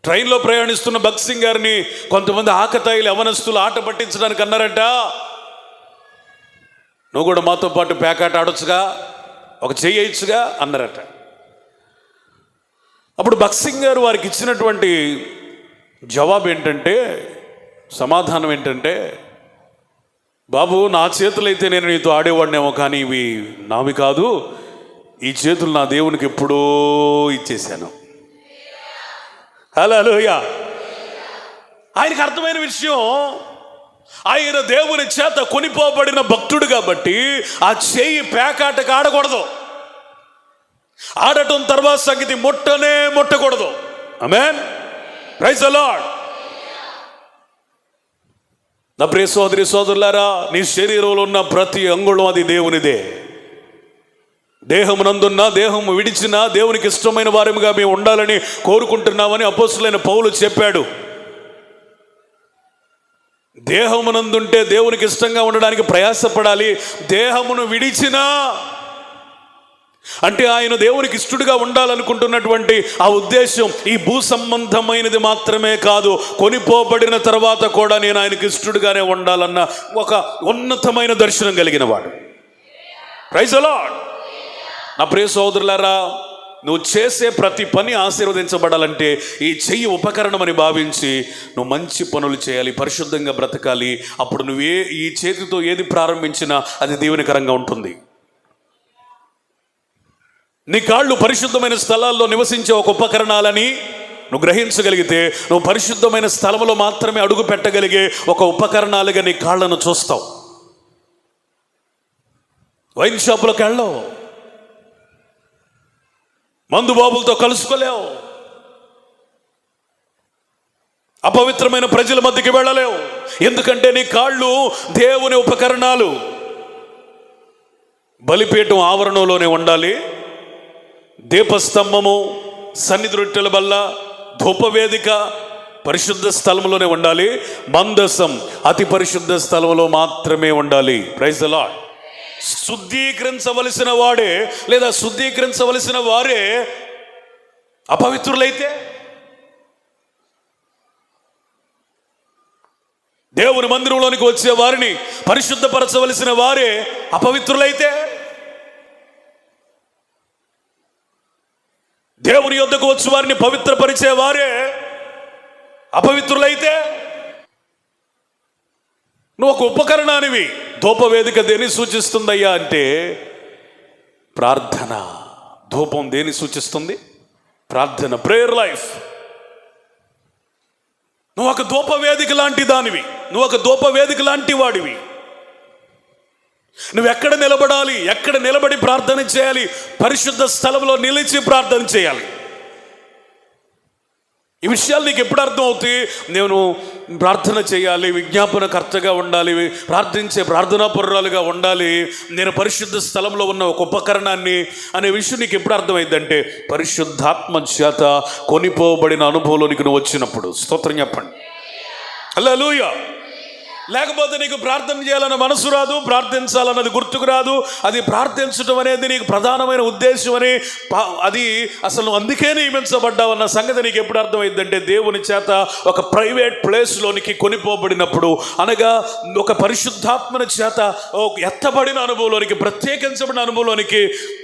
ట్రైన్లో ప్రయాణిస్తున్న భగత్ సింగ్ గారిని కొంతమంది ఆకతాయిలు యవనస్తులు ఆట పట్టించడానికి అన్నారట, నువ్వు కూడా మాతో పాటు పేకాట ఆడొచ్చుగా, ఒక చేయొచ్చుగా అన్నారట. అప్పుడు భగత్ సింగ్ గారు వారికి ఇచ్చినటువంటి జవాబు ఏంటంటే, సమాధానం ఏంటంటే, బాబు నా చేతులైతే నేను నీతో ఆడేవాడినేమో కానీ ఇవి నావి కాదు. ఈ చేతులు నా దేవునికి ఎప్పుడో ఇచ్చేశాను. హల్లెలూయా. ఆయనకు అర్థమైన విషయం, ఆయన దేవుని చేత కొనిపోబడిన భక్తుడు కాబట్టి ఆ చెయ్యి పేకాటకు ఆడకూడదు. ఆడటం తర్వాత సంగతి ముట్టకూడదు. ఆమేన్. Praise the Lord. నా ప్రియ సోదరి సోదరులారా, నీ శరీరంలో ఉన్న ప్రతి అంగుళం అది దేవునిదే. దేహమునందున్న, దేహం విడిచిన దేవునికి ఇష్టమైన వారముగా మేము ఉండాలని కోరుకుంటున్నామని అపోస్తలుడైన పౌలు చెప్పాడు. దేహమునందుంటే దేవునికి ఇష్టంగా ఉండడానికి ప్రయాసపడాలి. దేహమును విడిచినా అంటే ఆయన దేవునికి ఇష్టడుగా ఉండాలనుకుంటున్నటువంటి ఆ ఉద్దేశం ఈ భూ సంబంధమైనది మాత్రమే కాదు, కొనిపోబడిన తర్వాత కూడా నేను ఆయనకి ఇష్టడుగానే ఉండాలన్న ఒక ఉన్నతమైన దర్శనం కలిగిన వాడు. Praise the Lord. నా ప్రియ సోదరులారా, నువ్వు చేసే ప్రతి పని ఆశీర్వదించబడాలంటే ఈ చెయ్యి ఉపకరణం అని భావించి నువ్వు మంచి పనులు చేయాలి, పరిశుద్ధంగా బ్రతకాలి. అప్పుడు నువ్వు ఈ చేతితో ఏది ప్రారంభించినా అది దీవెనకరంగా ఉంటుంది. నీ కాళ్ళు పరిశుద్ధమైన స్థలాల్లో నివసించే ఒక ఉపకరణాలని నువ్వు గ్రహించగలిగితే నువ్వు పరిశుద్ధమైన స్థలంలో మాత్రమే అడుగు పెట్టగలిగే ఒక ఉపకరణాలుగా నీ కాళ్ళను చూస్తావు. వైన్ షాపులకు వెళ్ళవు, మందు బాబులతో కలుసుకోలేవు, అపవిత్రమైన ప్రజల మధ్యకి వెళ్ళలేవు. ఎందుకంటే నీ కాళ్ళు దేవుని ఉపకరణాలు. బలిపీఠం ఆవరణలోనే ఉండాలి. దీపస్తంభము, సన్నిధి రొట్టెల బల్ల, ధూపవేదిక పరిశుద్ధ స్థలంలోనే ఉండాలి. మందసం అతి పరిశుద్ధ స్థలంలో మాత్రమే ఉండాలి. Praise the lord. శుద్ధీకరించవలసిన వాడే లేదా శుద్ధీకరించవలసిన వారే అపవిత్రులైతే, దేవుని మందిరంలోనికి వచ్చే వారిని పరిశుద్ధపరచవలసిన వారే అపవిత్రులైతే, దేవుని యొద్దకు వచ్చి వారిని పవిత్రపరిచే వారే అపవిత్రులైతే, నువ్వు ఒక ఉపకరణానివి. ధూపవేదిక దేని సూచిస్తుందయ్యా అంటే ప్రార్థన. ధూపం దేని సూచిస్తుంది? ప్రార్థన, ప్రేయర్ లైఫ్. నువ్వు ఒక ధూపవేదిక లాంటి దానివి, నువ్వు ఒక ధూపవేదిక లాంటి వాడివి. నువ్వు ఎక్కడ నిలబడాలి, ఎక్కడ నిలబడి ప్రార్థన చేయాలి? పరిశుద్ధ స్థలంలో నిలిచి ప్రార్థన చేయాలి. ఈ విషయాలు నీకు ఎప్పుడు అర్థం అవుతాయి? నేను ప్రార్థన చేయాలి, విజ్ఞాపనకర్తగా ఉండాలి, ప్రార్థించే ప్రార్థనాపరురాలుగా ఉండాలి, నేను పరిశుద్ధ స్థలంలో ఉన్న ఒక ఉపకరణాన్ని అనే విషయం నీకు ఎప్పుడు అర్థమైందంటే పరిశుద్ధాత్మ చేత కొనిపోబడిన అనుభవంలోనికి నువ్వు వచ్చినప్పుడు. స్తోత్రం చెప్పండి. హల్లెలూయా. లేకపోతే నీకు ప్రార్థన చేయాలన్న మనసు రాదు, ప్రార్థించాలన్నది గుర్తుకు రాదు. అది ప్రార్థించడం అనేది నీకు ప్రధానమైన ఉద్దేశం అని, అది అసలు నువ్వు అందుకే నియమించబడ్డావన్న సంగతి నీకు ఎప్పుడు అర్థమైందంటే దేవుని చేత ఒక ప్రైవేట్ ప్లేస్లోనికి కొనిపోబడినప్పుడు, అనగా ఒక పరిశుద్ధాత్మని చేత ఎత్తబడిన అనుభవంలోనికి, ప్రత్యేకించబడిన అనుభవంలోనికి,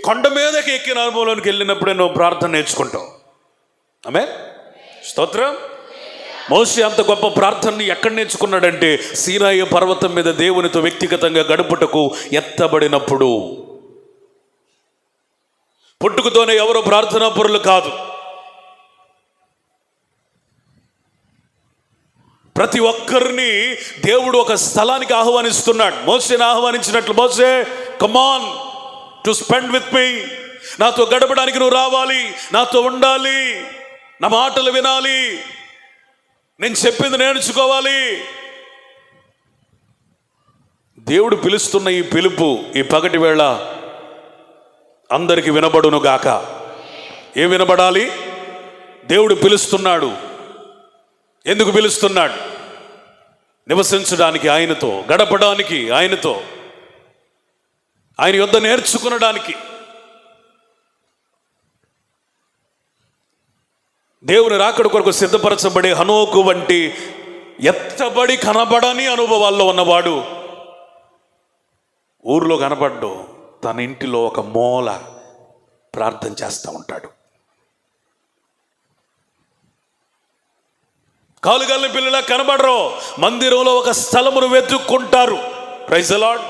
కొండ మీదకి ఎక్కిన అనుభవంలోనికి వెళ్ళినప్పుడే నువ్వు ప్రార్థన నేర్చుకుంటావు. ఆమేన్. స్తోత్రం. మోషే అంత గొప్ప ప్రార్థనని ఎక్కడ నేర్చుకున్నాడంటే సీనాయి పర్వతం మీద దేవునితో వ్యక్తిగతంగా గడుపుటకు ఎత్తబడినప్పుడు. పుట్టుకతోనే ఎవరో ప్రార్థనా పరులు కాదు. ప్రతి ఒక్కరిని దేవుడు ఒక స్థలానికి ఆహ్వానిస్తున్నాడు. మోషేని ఆహ్వానించినట్లు, మోషే come on to spend with me, నాతో గడపడానికి నువ్వు రావాలి, నాతో ఉండాలి, నా మాటలు వినాలి, నేను చెప్పింది నేర్చుకోవాలి. దేవుడు పిలుస్తున్న ఈ పిలుపు ఈ పగటి వేళ అందరికి వినబడును గాక. ఏం వినబడాలి? దేవుడు పిలుస్తున్నాడు. ఎందుకు పిలుస్తున్నాడు? నివసించడానికి ఆయనతో, గడపడానికి ఆయనతో, ఆయన యొద్ద నేర్చుకునడానికి. దేవుని రాకడ కొరకు సిద్ధపరచబడే హనోకు వంటి ఎత్తబడి కనబడని అనుభవాల్లో ఉన్నవాడు ఊరిలో కనబడ్డు, తన ఇంటిలో ఒక మూల ప్రార్థన చేస్తూ ఉంటాడు. కాలుగల్లి పిల్లల కనబడరు, మందిరంలో ఒక స్థలమును వెతుక్కుంటారు. Praise the lord.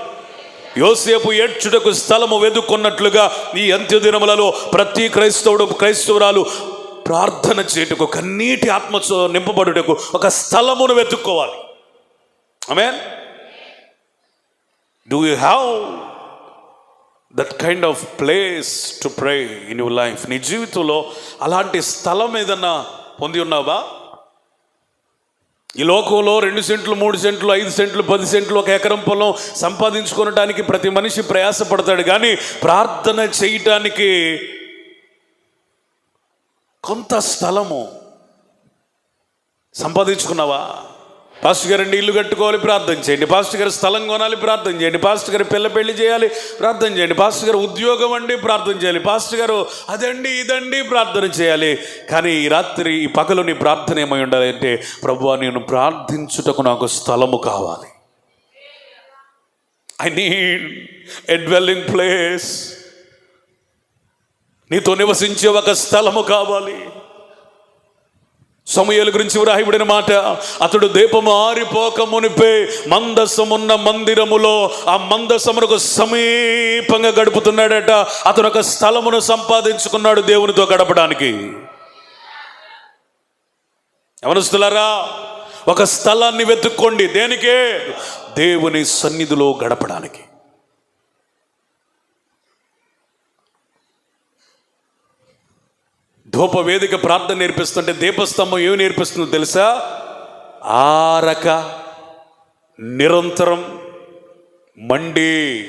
యోసేపు ఏడ్చుటకు స్థలము వెతుక్కున్నట్లుగా ఈ అంత్యదినములలో ప్రతి క్రైస్తవురాలు ప్రార్థన చేయుటకు, కన్నీటి ఆత్మతో నింపబడుటకు ఒక స్థలమును వెతుక్కోవాలి. ఆమేన్. Do you have that kind of place to pray in your life? నీ జీవితంలో అలాంటి స్థలం ఏదన్నా పొంది ఉన్నావా? ఈ లోకంలో 2 సెంట్లు 3 సెంట్లు 5 సెంట్లు 10 సెంట్లు ఒక ఎకరం పొలం సంపాదించుకోవడానికి ప్రతి మనిషి ప్రయాసపడతాడు. కానీ ప్రార్థన చేయటానికి కొంత స్థలము సంపాదించుకున్నావా? పాస్టర్ గారు ఇల్లు కట్టుకోవాలి, ప్రార్థన చేయండి. పాస్టర్ గారు స్థలం కొనాలి, ప్రార్థన చేయండి. పాస్టర్ గారు పిల్ల పెళ్లి చేయాలి, ప్రార్థన చేయండి. పాస్టర్ గారు ఉద్యోగం అండి, ప్రార్థన చేయాలి. పాస్టర్ గారు అదండి ఇదండి, ప్రార్థన చేయాలి. కానీ ఈ రాత్రి ఈ పగలు నీ ప్రార్థన ఏమై ఉండాలి అంటే, ప్రభువా నేను ప్రార్థించుటకు నాకు స్థలము కావాలి. I need a dwelling place. నీతో నివసించే ఒక స్థలము కావాలి. సమూయేలు గురించి వ్రాయబడిన మాట, అతడు దీపము ఆరిపోక మునిపే మందసమున్న మందిరములో ఆ మందసమునకు సమీపంగా గడుపుతున్నాడట. అతను ఒక స్థలమును సంపాదించుకున్నాడు దేవునితో గడపడానికి. యవనస్తులారా, ఒక స్థలాన్ని వెతుక్కోండి. దేనికే? దేవుని సన్నిధిలో గడపడానికి. ధూప వేదిక ప్రార్థన నేర్పిస్తుంటే దీపస్తంభం ఏమి నేర్పిస్తుందో తెలుసా? ఆరక నిరంతరం మండే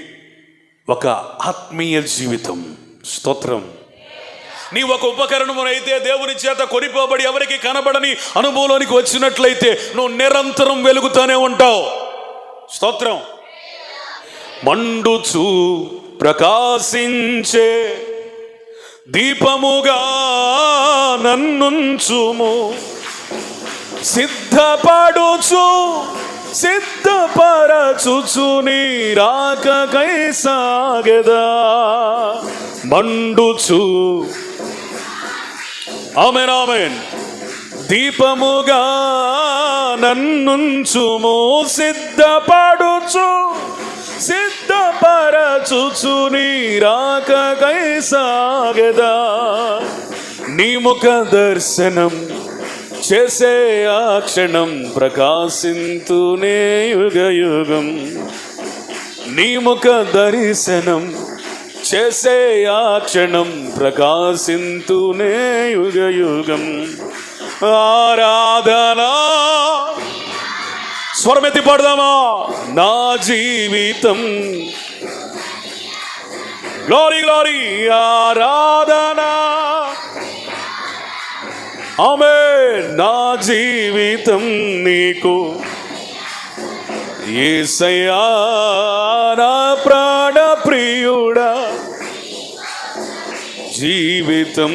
ఒక ఆత్మీయ జీవితం. స్తోత్రం. నీ ఒక ఉపకరణమునైతే దేవుని చేత కొనిపోబడి ఎవరికి కనబడని అనుభవంలోనికి వచ్చినట్లయితే నువ్వు నిరంతరం వెలుగుతూనే ఉంటావు. స్తోత్రం. మండుచు ప్రకాశించే దీపముగా నన్నుంచుము, సిద్ధపడుచు సిద్ధపరచుచు నీ రాకకై సాగెదా. మండుచు ఆమేన్ ఆమేన్ దీపముగా నన్నుంచుము, సిద్ధపడుచు సిద్ధపరచుచు నీ రాకకై సాగెదా. నీ ముఖ దర్శనం చేసే ఆ క్షణం ప్రకాశింతునే యుగ యుగం. నీ ముఖ దర్శనం చేసే ఆ క్షణం ప్రకాశింతునే యుగ యుగం. ఆరాధనా స్వరమెత్తి పాడదామా? నా జీవితం గ్లోరీ గ్లోరీ ఆరాధనా. ఆమేన్. నా జీవితం నీకు యేసయ్యా, నా ప్రాణ ప్రియుడా. జీవితం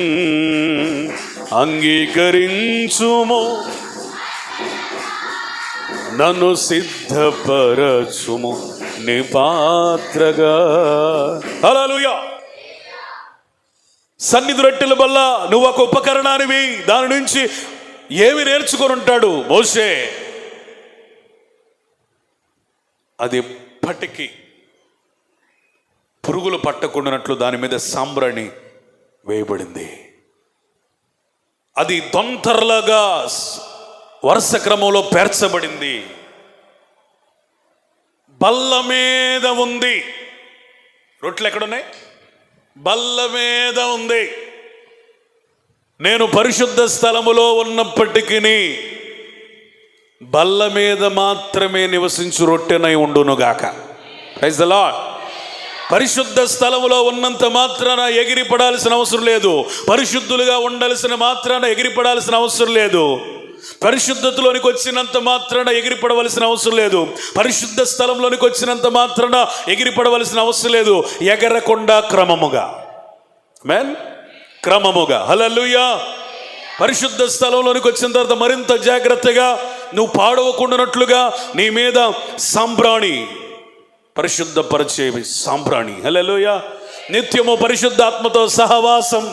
అంగీకరించుము, నన్ను సిద్ధపరచుము నీ పాత్రగా. హల్లెలూయా. సన్నిధి రొట్టెల వల్ల నువ్వు ఒక ఉపకరణానివి. దాని నుంచి ఏమి నేర్చుకొని ఉంటాడు మోషే? అది ఎప్పటికీ పురుగులు పట్టకుండానట్లు దాని మీద సాంబ్రాణి వేయబడింది. అది దొంతరలాగా వరుస క్రమంలో పేర్చబడింది. బల్ల మీద ఉంది. రొట్టెలు ఎక్కడున్నాయి? బల్ల మీద ఉంది. నేను పరిశుద్ధ స్థలములో ఉన్నప్పటికీ బల్ల మీద మాత్రమే నివసించు రొట్టెనై ఉండునుగాక. Praise the Lord. పరిశుద్ధ స్థలములో ఉన్నంత మాత్రాన ఎగిరిపడాల్సిన అవసరం లేదు. పరిశుద్ధులుగా ఉండాల్సిన మాత్రాన ఎగిరిపడాల్సిన అవసరం లేదు. పరిశుద్ధతలోనికి వచ్చినంత మాత్రాన ఎగిరిపడవలసిన అవసరం లేదు. పరిశుద్ధ స్థలంలోనికి వచ్చినంత మాత్రాన ఎగిరిపడవలసిన అవసరం లేదు. ఎగరకుండా క్రమముగా, ఆమేన్, క్రమముగా. హల్లెలూయా. పరిశుద్ధ స్థలంలోనికి వచ్చిన తర్వాత మరింత జాగ్రత్తగా నువ్వు పాడవకుండానట్లుగా నీ మీద సాంబ్రాణి, పరిశుద్ధపరిచే సాంబ్రాణి. హల్లెలూయా. నిత్యము పరిశుద్ధాత్మతో సహవాసం,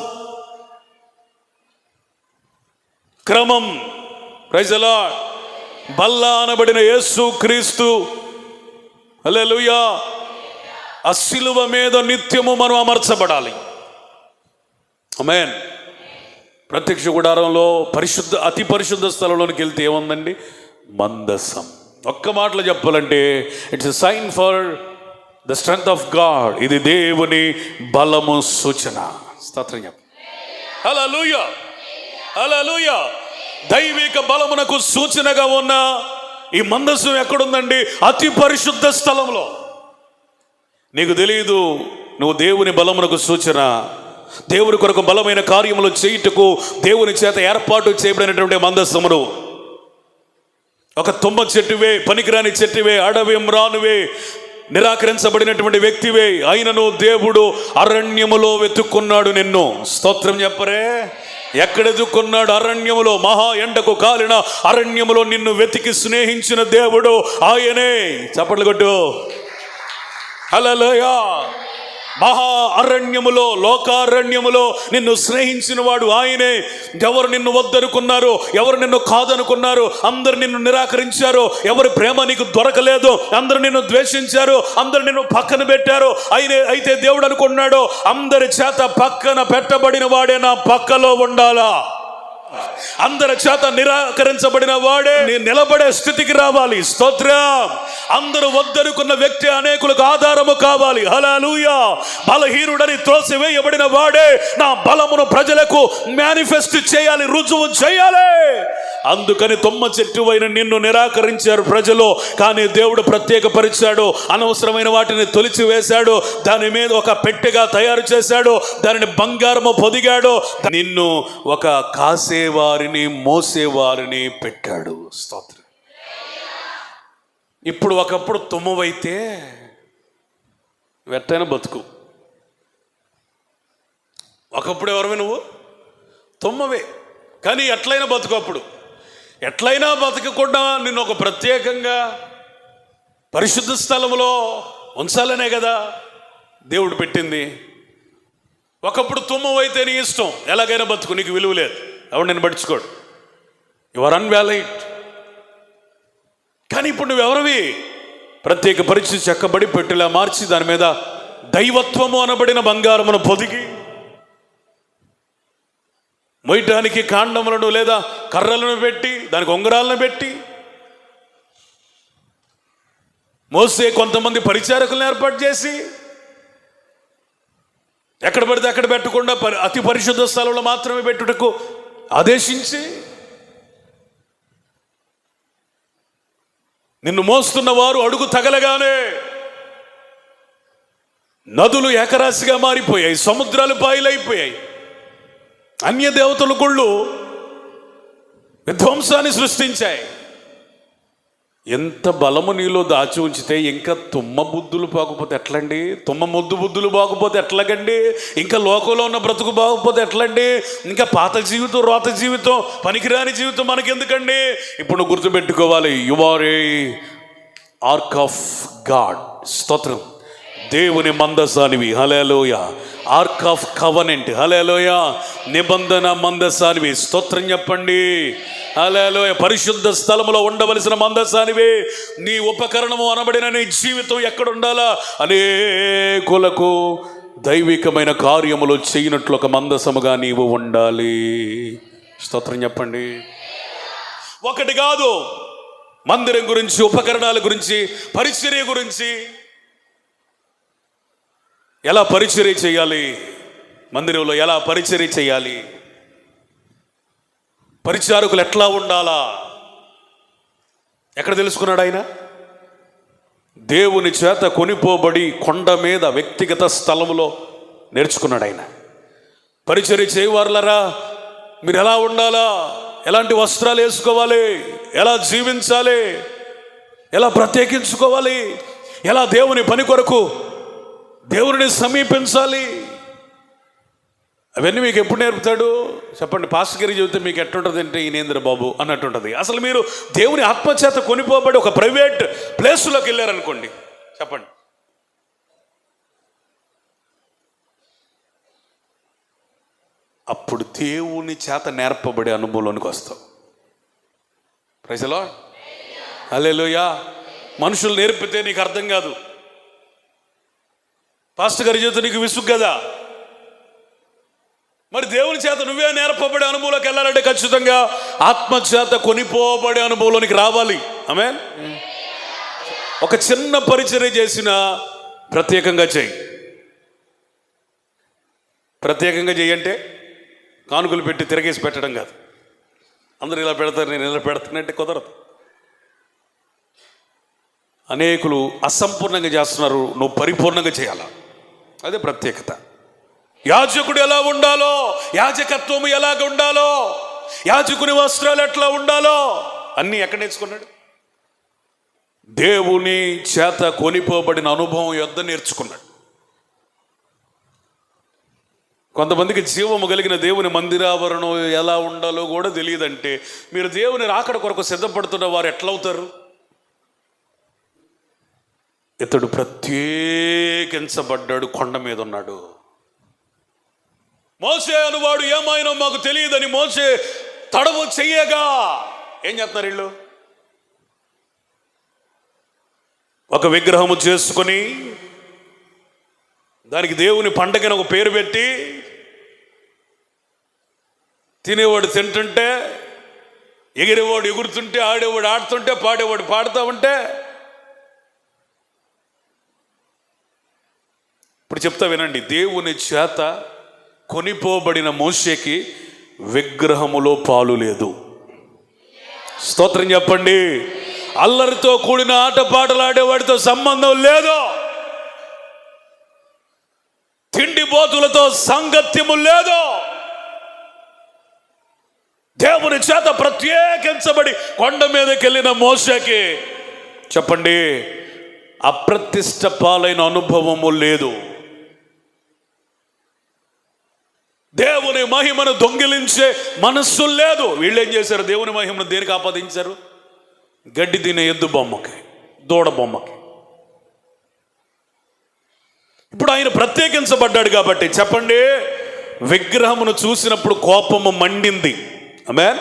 క్రమం. Praise the Lord. బల్ల అనబడిన యేసు క్రీస్తు, హల్లెలూయా, ఆ శిలువ మీద నిత్యము మనం అమర్చబడాలి. ఆమేన్. ప్రత్యక్ష గుడారంలో పరిశుద్ధ అతి పరిశుద్ధ స్థలంలోనికి వెళ్తే ఏముందండి? మందసం. ఒక్క మాటలో చెప్పాలంటే it's a sign for the strength of God. ఇది దేవుని బలము సూచన. స్తోత్రం చెప్పు. హల్లెలూయా, హల్లెలూయా. దైవిక బలమునకు సూచనగా ఉన్న ఈ మందసం ఎక్కడుందండి? అతి పరిశుద్ధ స్థలంలో. నీకు తెలియదు నువ్వు దేవుని బలమునకు సూచన. దేవుని కొరకు బలమైన కార్యములు చేయుటకు దేవుని చేత ఏర్పాటు చేయబడినటువంటి మందసమును ఒక తుమ్మ చెట్టువే, పనికిరాని చెట్టువే, అడవిమ్రానువే, నిరాకరించబడినటువంటి వ్యక్తివే, అయినను దేవుడు అరణ్యములో వెతుక్కున్నాడు నిన్ను. స్తోత్రం చెప్పరే. ఎక్కడ వెతుక్కున్నాడు? అరణ్యములో, మహా ఎండకు కాలిన అరణ్యములో నిన్ను వెతికి స్నేహించిన దేవుడు ఆయనే. చప్పట్లు కొట్టు. హల్లెలూయా. మహా అరణ్యములో, లోకారణ్యములో నిన్ను స్నేహించిన వాడు ఆయనే. ఎవరు నిన్ను వద్దనుకున్నారు, ఎవరు నిన్ను కాదనుకున్నారు, అందరు నిన్ను నిరాకరించారు, ఎవరి ప్రేమ నీకు దొరకలేదు, అందరు నిన్ను ద్వేషించారు, అందరు నిన్ను పక్కన పెట్టారు. అయితే దేవుడు అనుకున్నాడు, అందరి చేత పక్కన పెట్టబడిన వాడే నా పక్కలో ఉండాలా, అందరి చేత నిరాకరించబడిన వాడే నిలబడే స్థితికి రావాలి. స్తోత్రం. అందరూ వద్దనుకున్న వ్యక్తి అనేకులకు ఆధారము కావాలి. హల్లెలూయా. బలహీనుడని త్రోసివేయబడిన వాడే నా బలమును ప్రజలకు మేనిఫెస్ట్ చేయాలి, రుజువు చేయాలి. అందుకని తుమ్మ చెట్టువైన నిన్ను నిరాకరించారు ప్రజలు, కానీ దేవుడు ప్రత్యేకపరిచాడు. అనవసరమైన వాటిని తొలిచివేశాడు, దాని మీద ఒక పెట్టెగా తయారు చేశాడు, దానిని బంగారము పొదిగాడు, నిన్ను ఒక కాసేవారిని మోసేవారిని పెట్టాడు. స్తోత్రం. ఇప్పుడు ఒకప్పుడు తుమ్మవైతే వెట్టైన బతుకు. ఒకప్పుడు ఎవరివి నువ్వు? తుమ్మవే. కానీ ఎట్లయినా బతుకు. అప్పుడు ఎట్లయినా బతకకుండా నిన్ను ఒక ప్రత్యేకంగా పరిశుద్ధ స్థలంలో ఉంచాలనే కదా దేవుడు పెట్టింది. ఒకప్పుడు తుమ్మవైతే నీ ఇష్టం, ఎలాగైనా బతుకు, నీకు విలువ లేదు, ఎవడు నేను పట్టించుకోడు, యు ఆర్ అన్వాలిడ్. కానీ ఇప్పుడు నువ్వెవరివి? ప్రత్యేక పరిస్థితి చెక్కబడి పెట్టెలా మార్చి దాని మీద దైవత్వము అనబడిన బంగారమును పొదిగి మొయ్యటానికి కాండములను లేదా కర్రలను పెట్టి దానికి ఉంగరాలను పెట్టి మోసే కొంతమంది పరిచారకులను ఏర్పాటు చేసి ఎక్కడ పడితే అక్కడ పెట్టకుండా అతి పరిశుద్ధ స్థలంలో మాత్రమే పెట్టుటకు ఆదేశించి నిన్ను మోస్తున్న వారు అడుగు తగలగానే నదులు ఏకరాశిగా మారిపోయాయి, సముద్రాలు పాయలైపోయాయి, అన్య దేవతల గుళ్ళు విధ్వంసాన్ని సృష్టించాయి. ఎంత బలము నీలో దాచి ఉంచితే ఇంకా తుమ్మ బుద్ధులు బాగుపోతే ఎట్లండి? తుమ్మ ముద్దు బుద్ధులు బాగుపోతే ఎట్లాగండి? ఇంకా లోకంలో ఉన్న బ్రతుకు బాగుపోతే ఎట్లండి? ఇంకా పాత జీవితం, రోత జీవితం, పనికిరాని జీవితం మనకెందుకండి? ఇప్పుడు నువ్వు గుర్తుపెట్టుకోవాలి, you are a ark of God. స్తోత్రం. దేవుని మందసానివి. హల్లెలూయా. Ark of covenant. హల్లెలూయా. నిబంధన మందసానివి. స్తోత్రం చెప్పండి. హల్లెలూయా. పరిశుద్ధ స్థలములో ఉండవలసిన మందసానివి. నీ ఉపకరణము అనబడిన నీ జీవితం ఎక్కడ ఉండాలా? అనేకులకు దైవికమైన కార్యములు చేయనట్లు ఒక మందసముగా నీవు ఉండాలి. స్తోత్రం చెప్పండి. ఒకటి కాదు, మందిరం గురించి, ఉపకరణాల గురించి, పరిచర్య గురించి, ఎలా పరిచర్య చేయాలి, మందిరంలో ఎలా పరిచర్య చేయాలి, పరిచారకులు ఎట్లా ఉండాలా, ఎక్కడ తెలుసుకున్నాడు ఆయన? దేవుని చేత కొనిపోబడి కొండ మీద వ్యక్తిగత స్థలములో నేర్చుకున్నాడు ఆయన. పరిచర్య చేయవారులరా, మీరు ఎలా ఉండాలా, ఎలాంటి వస్త్రాలు వేసుకోవాలి, ఎలా జీవించాలి, ఎలా ప్రత్యేకించుకోవాలి, ఎలా దేవుని పని కొరకు దేవుని సమీపించాలి, అవన్నీ మీకు ఎప్పుడు నేర్పుతాడు చెప్పండి? పాస్టర్ గారికి చెబితే మీకు ఎట్టుంటుంది అంటే ఈనేంద్ర బాబు అన్నట్టుంటుంది. అసలు మీరు దేవుని ఆత్మచేత కొనిపోబడి ఒక ప్రైవేట్ ప్లేస్లోకి వెళ్ళారనుకోండి, చెప్పండి, అప్పుడు దేవుని చేత నేర్పబడే అనుభవంలోనికి వస్తాం. Praise the Lord. హల్లెలూయా. మనుషులు నేర్పితే నీకు అర్థం కాదు. పాస్టర్ గారి చేత నీకు విసుగు కదా. మరి దేవుని చేత నువ్వే నేర్పబడే అనుభవంలోకి వెళ్ళాలంటే ఖచ్చితంగా ఆత్మచేత కొనిపోబడే అనుభవంలోనికి రావాలి. ఆమేన్. ఒక చిన్న పరిచర్య చేసిన ప్రత్యేకంగా చేయి. ప్రత్యేకంగా చెయ్యంటే కానుకలు పెట్టి తిరగేసి పెట్టడం కాదు. అందరూ ఇలా పెడతారు, నేను ఇలా పెడతానంటే కుదరదు. అనేకులు అసంపూర్ణంగా చేస్తున్నారు, నువ్వు పరిపూర్ణంగా చేయాలా. అదే ప్రత్యేకత. యాజకుడు ఎలా ఉండాలో, యాజకత్వము ఎలాగ ఉండాలో, యాజకుని వస్త్రాలు ఎట్లా ఉండాలో అన్నీ ఎక్కడ నేర్చుకున్నాడు? దేవుని చేత కొనిపోబడిన అనుభవం యొద్ద నేర్చుకున్నాడు. కొంతమందికి జీవము కలిగిన దేవుని మందిరావరణం ఎలా ఉండాలో కూడా తెలియదంటే మీరు దేవుని రాకడ కొరకు సిద్ధపడుతున్న వారు ఎట్లవుతారు? ఇతడు ప్రత్యేకించబడ్డాడు, కొండ మీద ఉన్నాడు. మోసే అనువాడు ఏమైనా మాకు తెలియదని మోసే తడవు చెయ్యగా ఏం చేస్తున్నారు వీళ్ళు? ఒక విగ్రహము చేసుకొని దానికి దేవుని పండగని ఒక పేరు పెట్టి తినేవాడు తింటుంటే, ఎగిరేవాడు ఎగురుతుంటే, ఆడేవాడు ఆడుతుంటే, పాడేవాడు పాడుతూ ఉంటే, ఇప్పుడు చెప్తా వినండి. దేవుని చేత కొనిపోబడిన మోషేకి విగ్రహములో పాలు లేదు. స్తోత్రం చెప్పండి. అల్లరితో కూడిన ఆటపాటలు ఆడేవాడితో సంబంధం లేదు. తిండిబోతులతో సాంగత్యము లేదు. దేవుని చేత ప్రత్యేకించబడి కొండ మీదకి వెళ్ళిన మోషేకి చెప్పండి అప్రతిష్ట పాలైన అనుభవము లేదు. దేవుని మహిమను దొంగిలించే మనస్సు లేదు. వీళ్ళు ఏం చేశారు? దేవుని మహిమను దేనికి ఆపాదించారు? గడ్డి తినే ఎద్దు బొమ్మకి, దూడ బొమ్మకి. ఇప్పుడు ఆయన ప్రత్యేకించబడ్డాడు కాబట్టి చెప్పండి, విగ్రహమును చూసినప్పుడు కోపము మండింది. ఆమేన్.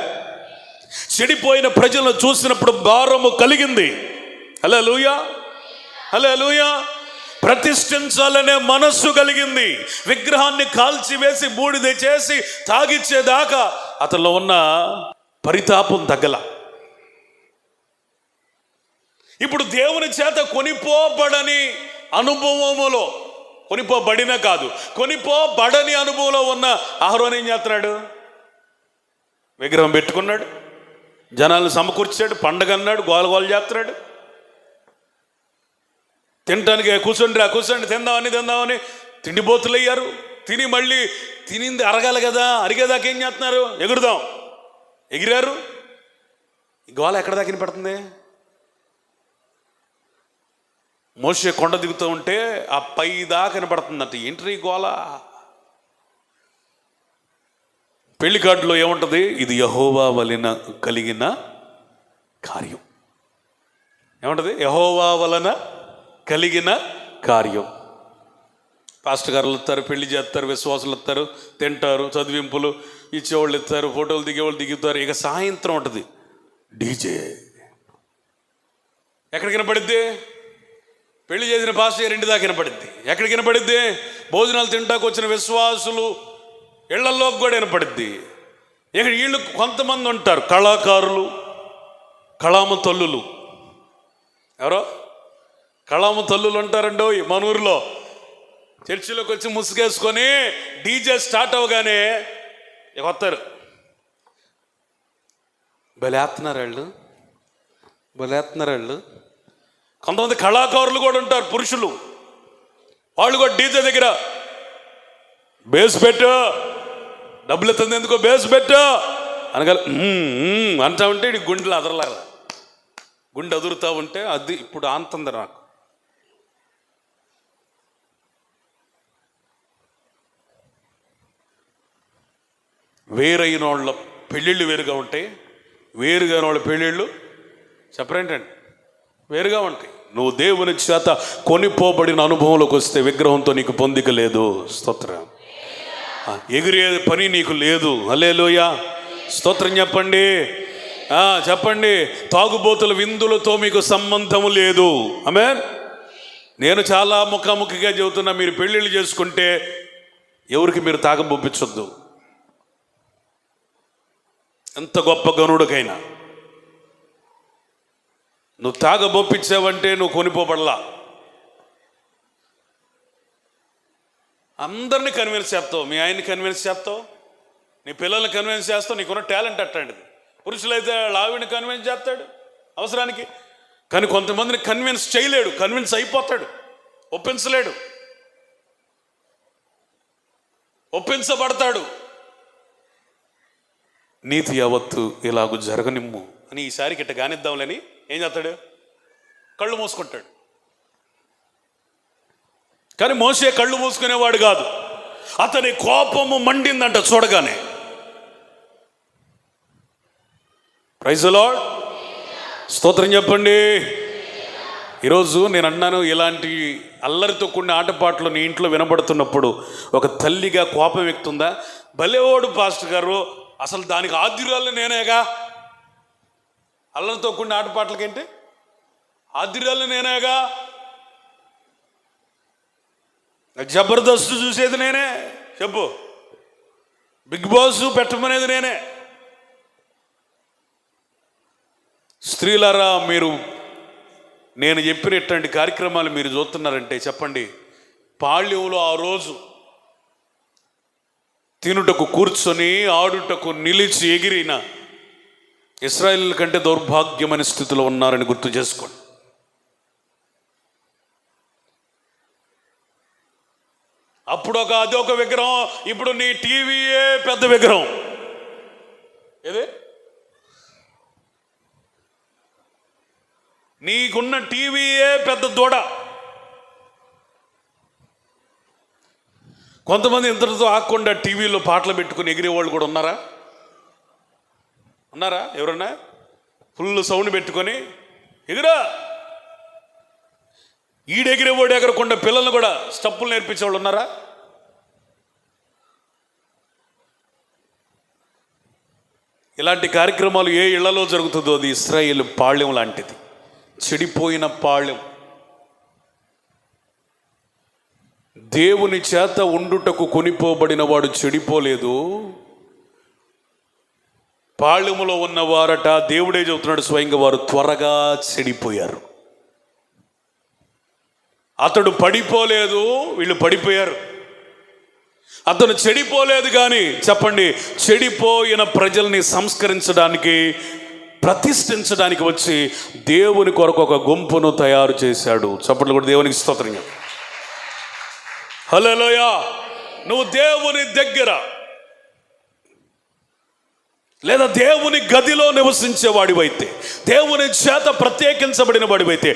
చెడిపోయిన ప్రజలను చూసినప్పుడు భారము కలిగింది. హల్లెలూయా, హల్లెలూయా. ప్రతిష్ఠించాలనే మనస్సు కలిగింది. విగ్రహాన్ని కాల్చివేసి బూడిద చేసి తాగిచ్చేదాకా అతనిలో ఉన్న పరితాపం తగ్గల. ఇప్పుడు దేవుని చేత కొనిపోబడని అనుభవములో, కొనిపోబడిన కాదు, కొనిపోబడని అనుభవంలో ఉన్న అహరోను ఏం చేస్తున్నాడు? విగ్రహం పెట్టుకున్నాడు, జనాలను సమకూర్చాడు, పండగ అన్నాడు, గోలగోలు చేస్తున్నాడు. తినటానికి కూర్చోండి తిందామని తిండిబోతులు అయ్యారు. తిని మళ్ళీ తినింది అరగాలి కదా, అరిగేదాకా ఏం చేస్తున్నారు? ఎగురుదాం. ఎగిరారు. గోల ఎక్కడ దాకా వినపడుతుంది? మోషే కొండ దిగుతూ ఉంటే ఆ పై దాకా వినపడుతుందంట. ఏంటి గోల? పెళ్లి కార్డులో ఏముంటుంది? ఇది యెహోవా వలన కలిగిన కార్యం. ఏముంటుంది? యెహోవా వలన కలిగిన కార్యం. పాస్టర్ గారులు వస్తారు, పెళ్లి చేస్తారు, విశ్వాసులు వస్తారు, తింటారు, చదివింపులు ఇచ్చేవాళ్ళు ఇస్తారు, ఫోటోలు దిగేవాళ్ళు దిగుతారు. ఇక సాయంత్రం ఉంటుంది డీజే. ఎక్కడికి వినపడిద్ది? పెళ్లి చేసిన పాస్టర్ గారు ఇంటి దాకా వినపడిద్ది. ఎక్కడికి వినపడిద్ది? భోజనాలు తింటాకు వచ్చిన విశ్వాసులు ఇళ్లలోకి కూడా వినపడిద్ది. ఇక్కడ వీళ్ళు కొంతమంది ఉంటారు కళాకారులు, కళామ తల్లులు. ఎవరో కళామ తల్లులు ఉంటారండో మన ఊరిలో. చర్చిలోకి వచ్చి ముసుగేసుకొని డీజే స్టార్ట్ అవగానే వస్తారు. బలేస్తున్నారు వాళ్ళు. కొంతమంది కళాకారులు కూడా ఉంటారు, పురుషులు. వాళ్ళు కూడా డీజే దగ్గర బేస్ పెట్టు, డబ్బులు ఎత్తుంది ఎందుకో బేస్ పెట్టు అనగా అంటా ఉంటే ఇటు గుండెలు అదరలాగా, గుండె అదురుతూ ఉంటే అది ఇప్పుడు ఆంతుంది నాకు. వేరైన వాళ్ళ పెళ్ళిళ్ళు వేరుగా ఉంటాయి, వేరుగా వాళ్ళ పెళ్ళిళ్ళు సెపరేట్ అండి, వేరుగా ఉంటాయి. నువ్వు దేవుని చేత కొనిపోబడిన అనుభవంలోకి వస్తే విగ్రహంతో నీకు పొందిక లేదు. స్తోత్రం. ఎగిరే పని నీకు లేదు. హల్లెలూయా, స్తోత్రం చెప్పండి. చెప్పండి. తాగుబోతుల విందులతో మీకు సంబంధము లేదు. ఆమేన్. నేను చాలా ముఖాముఖిగా చెబుతున్నా, మీరు పెళ్ళిళ్ళు చేసుకుంటే ఎవరికి మీరు తాగబొప్పించొద్దు. ఎంత గొప్ప గనుడికైనా నువ్వు తాగబొప్పించావంటే నువ్వు కొనిపోబడలా. అందరినీ కన్విన్స్ చేస్తావు, మీ ఆయన్ని కన్విన్స్ చేస్తావు, నీ పిల్లల్ని కన్విన్స్ చేస్తావు. నీకున్న టాలెంట్ అట్టండిది. పురుషులైతే ఆవిడని కన్విన్స్ చేస్తాడు అవసరానికి, కానీ కొంతమందిని కన్విన్స్ చేయలేడు, కన్విన్స్ అయిపోతాడు, ఒప్పించలేడు, ఒప్పించబడతాడు. నీతి యావత్తు ఇలాగూ జరగనిమ్ము అని ఈసారికి ఇట్ట కానిద్దాంలేని ఏం చేస్తాడు? కళ్ళు మూసుకుంటాడు. కానీ మోషే కళ్ళు మూసుకునేవాడు కాదు. అతని కోపము మండిందంట చూడగానే. ప్రైజ్ ది లార్డ్, స్తోత్రం చెప్పండి. ఈరోజు నేను అన్నాను, ఇలాంటి అల్లరితో కూడిన ఆటపాటలు నీ ఇంట్లో వినబడుతున్నప్పుడు ఒక తల్లిగా కోపం ఎక్కుతుందా? భలేవాడు పాస్టర్ గారు, అసలు దానికి ఆద్యురాలు నేనేగా. అల్లరితో కూడిన ఆటపాటలకేంటి? ఆద్యురాలు నేనేగా. జబర్దస్త్ చూసేది నేనే, చెప్పు. బిగ్ బాస్ పెట్టమనేది నేనే. స్త్రీలారా, మీరు నేను చెప్పిన ఇట్లాంటి కార్యక్రమాలు మీరు చూస్తున్నారంటే చెప్పండి, పాళ్యంలో ఆ రోజు తినుటకు కూర్చొని ఆడుటకు నిలిచి ఎగిరిన ఇశ్రాయేలు కంటే దౌర్భాగ్యమైన స్థితిలో ఉన్నారని గుర్తు చేసుకోండి. అప్పుడు అదొక విగ్రహం, ఇప్పుడు నీ టీవీయే పెద్ద విగ్రహం. ఏదే నీకున్న టీవీయే పెద్ద దూడ. కొంతమంది ఇంతటితో ఆకుండా టీవీలో పాటలు పెట్టుకుని ఎగిరే వాళ్ళు కూడా ఉన్నారా? ఉన్నారా ఎవరన్నా? ఫుల్ సౌండ్ పెట్టుకొని ఎగిరా. ఈడెగిరేవాడు ఎగరకుండా పిల్లల్ని కూడా స్టెప్పులు నేర్పించేవాళ్ళు ఉన్నారా? ఇలాంటి కార్యక్రమాలు ఏ ఇళ్లలో జరుగుతుందో అది ఇశ్రాయేలు పాళ్యం లాంటిది, చెడిపోయిన పాళ్యం. దేవుని చేత ఉండుటకు కొనిపోబడిన వాడు చెడిపోలేదు. పాళ్యములో ఉన్నవారట, దేవుడే చెబుతున్నాడు స్వయంగా, వారు త్వరగా చెడిపోయారు. అతడు పడిపోలేదు, వీళ్ళు పడిపోయారు. అతను చెడిపోలేదు కానీ చెప్పండి, చెడిపోయిన ప్రజల్ని సంస్కరించడానికి, ప్రతిష్ఠించడానికి వచ్చి దేవుని కొరకు ఒక గుంపును తయారు చేశాడు. చప్పట్లు కూడా దేవునికి స్తోత్రం. హల్లెలూయా. నువ్వు దేవుని దగ్గర లేదా దేవుని గదిలో నివసించే వాడివైతే, దేవుని చేత ప్రత్యేకించబడిన వాడివైతే,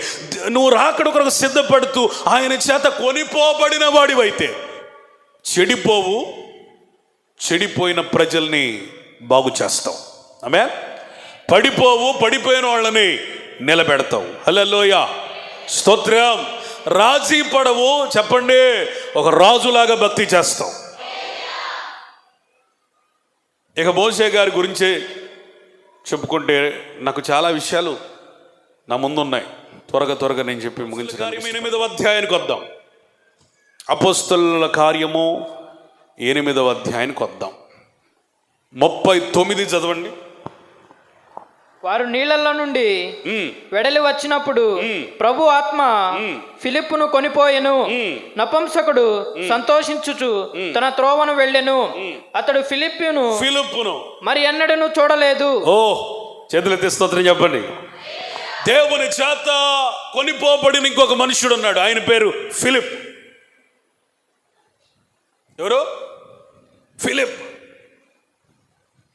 నువ్వు రాకడ కొరకు సిద్ధపడుతూ ఆయన చేత కొనిపోబడిన వాడివైతే చెడిపోవు, చెడిపోయిన ప్రజల్ని బాగు చేస్తావు. ఆమేన్. పడిపోవు, పడిపోయిన వాళ్ళని నిలబెడతావు. హల్లెలూయా, స్తోత్రం. రాజీ పడవు, చెప్పండి, ఒక రాజులాగా భక్తి చేస్తావు. ఇక మోషే గారి గురించే చెప్పుకుంటే నాకు చాలా విషయాలు నా ముందున్నాయి. త్వరగా నేను చెప్పి ముగించడానికి 8వ అధ్యాయానికి వద్దాం. అపోస్తలుల కార్యము 8వ అధ్యాయానికి వద్దాం. 39 చదవండి. వారు నీళ్లలో నుండి వెడలి వచ్చినప్పుడు ప్రభు ఆత్మ ఫిలిప్పును కొనిపోయెను. నపుంసకుడు సంతోషించుచు తన త్రోవను వెళ్ళెను. అతడు ఫిలిప్పును మరి ఎన్నడూ చూడలేదు. ఓ, చేతులెత్తి స్తోత్రం చెప్పండి. దేవుని చేత కొనిపోబడిన ఇంకొక మనుషుడు ఉన్నాడు, ఆయన పేరు ఫిలిప్. ఎవరు? ఫిలిప్.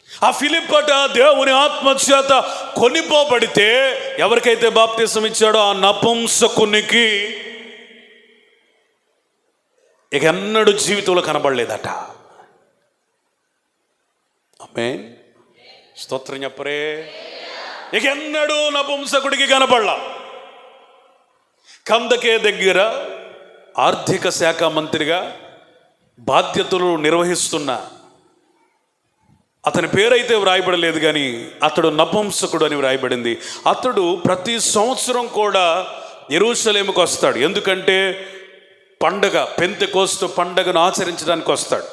ఆ ఫిలిప్ అట దేవుని ఆత్మ చేత కొనిపోబడితే ఎవరికైతే బాప్తిసం ఇచ్చాడో ఆ నపుంసకునికి ఇక ఎన్నడూ జీవితంలో కనబడలేదట. ఆమేన్, స్తోత్రం చెప్పరే. ఇక ఎన్నడూ నపుంసకుడికి కనబడలా. కందకే దగ్గర ఆర్థిక శాఖ మంత్రిగా బాధ్యతలు నిర్వహిస్తున్న అతని పేరైతే వ్రాయబడలేదు కానీ అతడు నపుంసకుడు అని వ్రాయబడింది. అతడు ప్రతి సంవత్సరం కూడా యెరూషలేముకు వస్తాడు. ఎందుకంటే పండగ, పెంతెకోస్తు పండగను ఆచరించడానికి వస్తాడు.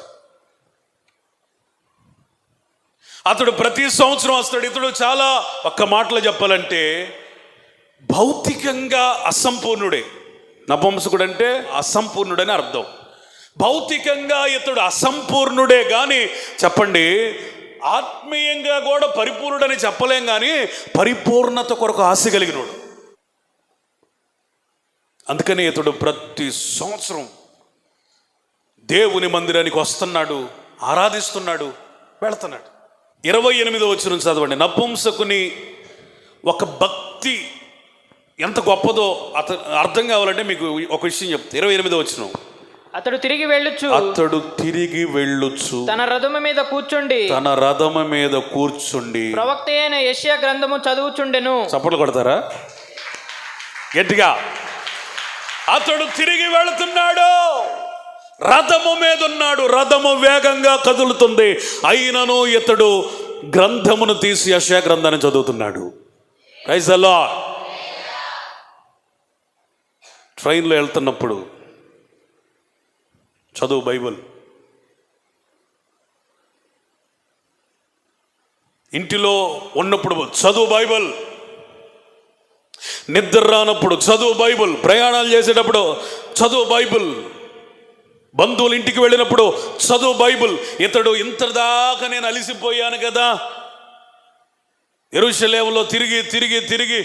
అతడు ప్రతి సంవత్సరం వస్తాడు. ఇతడు చాలా, ఒక్క మాటలో చెప్పాలంటే, భౌతికంగా అసంపూర్ణుడే. నపుంసకుడు అంటే అసంపూర్ణుడని అర్థం. భౌతికంగా ఇతడు అసంపూర్ణుడే కానీ చెప్పండి, ఆత్మీయంగా కూడా పరిపూర్ణుడని చెప్పలేం కానీ పరిపూర్ణత కొరకు ఆశ కలిగినోడు. అందుకని ఇతడు ప్రతి సంవత్సరం దేవుని మందిరానికి వస్తున్నాడు, ఆరాధిస్తున్నాడు, వెళుతున్నాడు. 28వ వచనం చదవండి. నపుంసకుని ఒక భక్తి ఎంత గొప్పదో అర్థం కావాలంటే మీకు ఒక విషయం చెప్తే 28వ వచనం. అతడు తిరిగి వెళ్ళుచు తన రథము మీద కూర్చుండి ప్రవక్త అయిన యెషయా గ్రంథము చదువుచుండెను. చప్పట్లు కొడతారా గట్టిగా? అతడు తిరిగి వెళుతున్నాడు, రథము మీద ఉన్నాడు, రథము వేగంగా కదులుతుంది, అయినను ఇతడు గ్రంథమును తీసి యెషయా గ్రంథాన్ని చదువుతున్నాడు. Praise the Lord. ట్రైన్లో వెళ్తున్నప్పుడు చదువు బైబిల్, ఇంటిలో ఉన్నప్పుడు చదువు బైబిల్, నిద్ర రానప్పుడు చదువు బైబిల్, ప్రయాణాలు చేసేటప్పుడు చదువు బైబిల్, బంధువులు ఇంటికి వెళ్ళినప్పుడు చదువు బైబిల్. ఇతడు ఇంతదాకా నేను అలిసిపోయాను కదా, యెరూషలేములో తిరిగి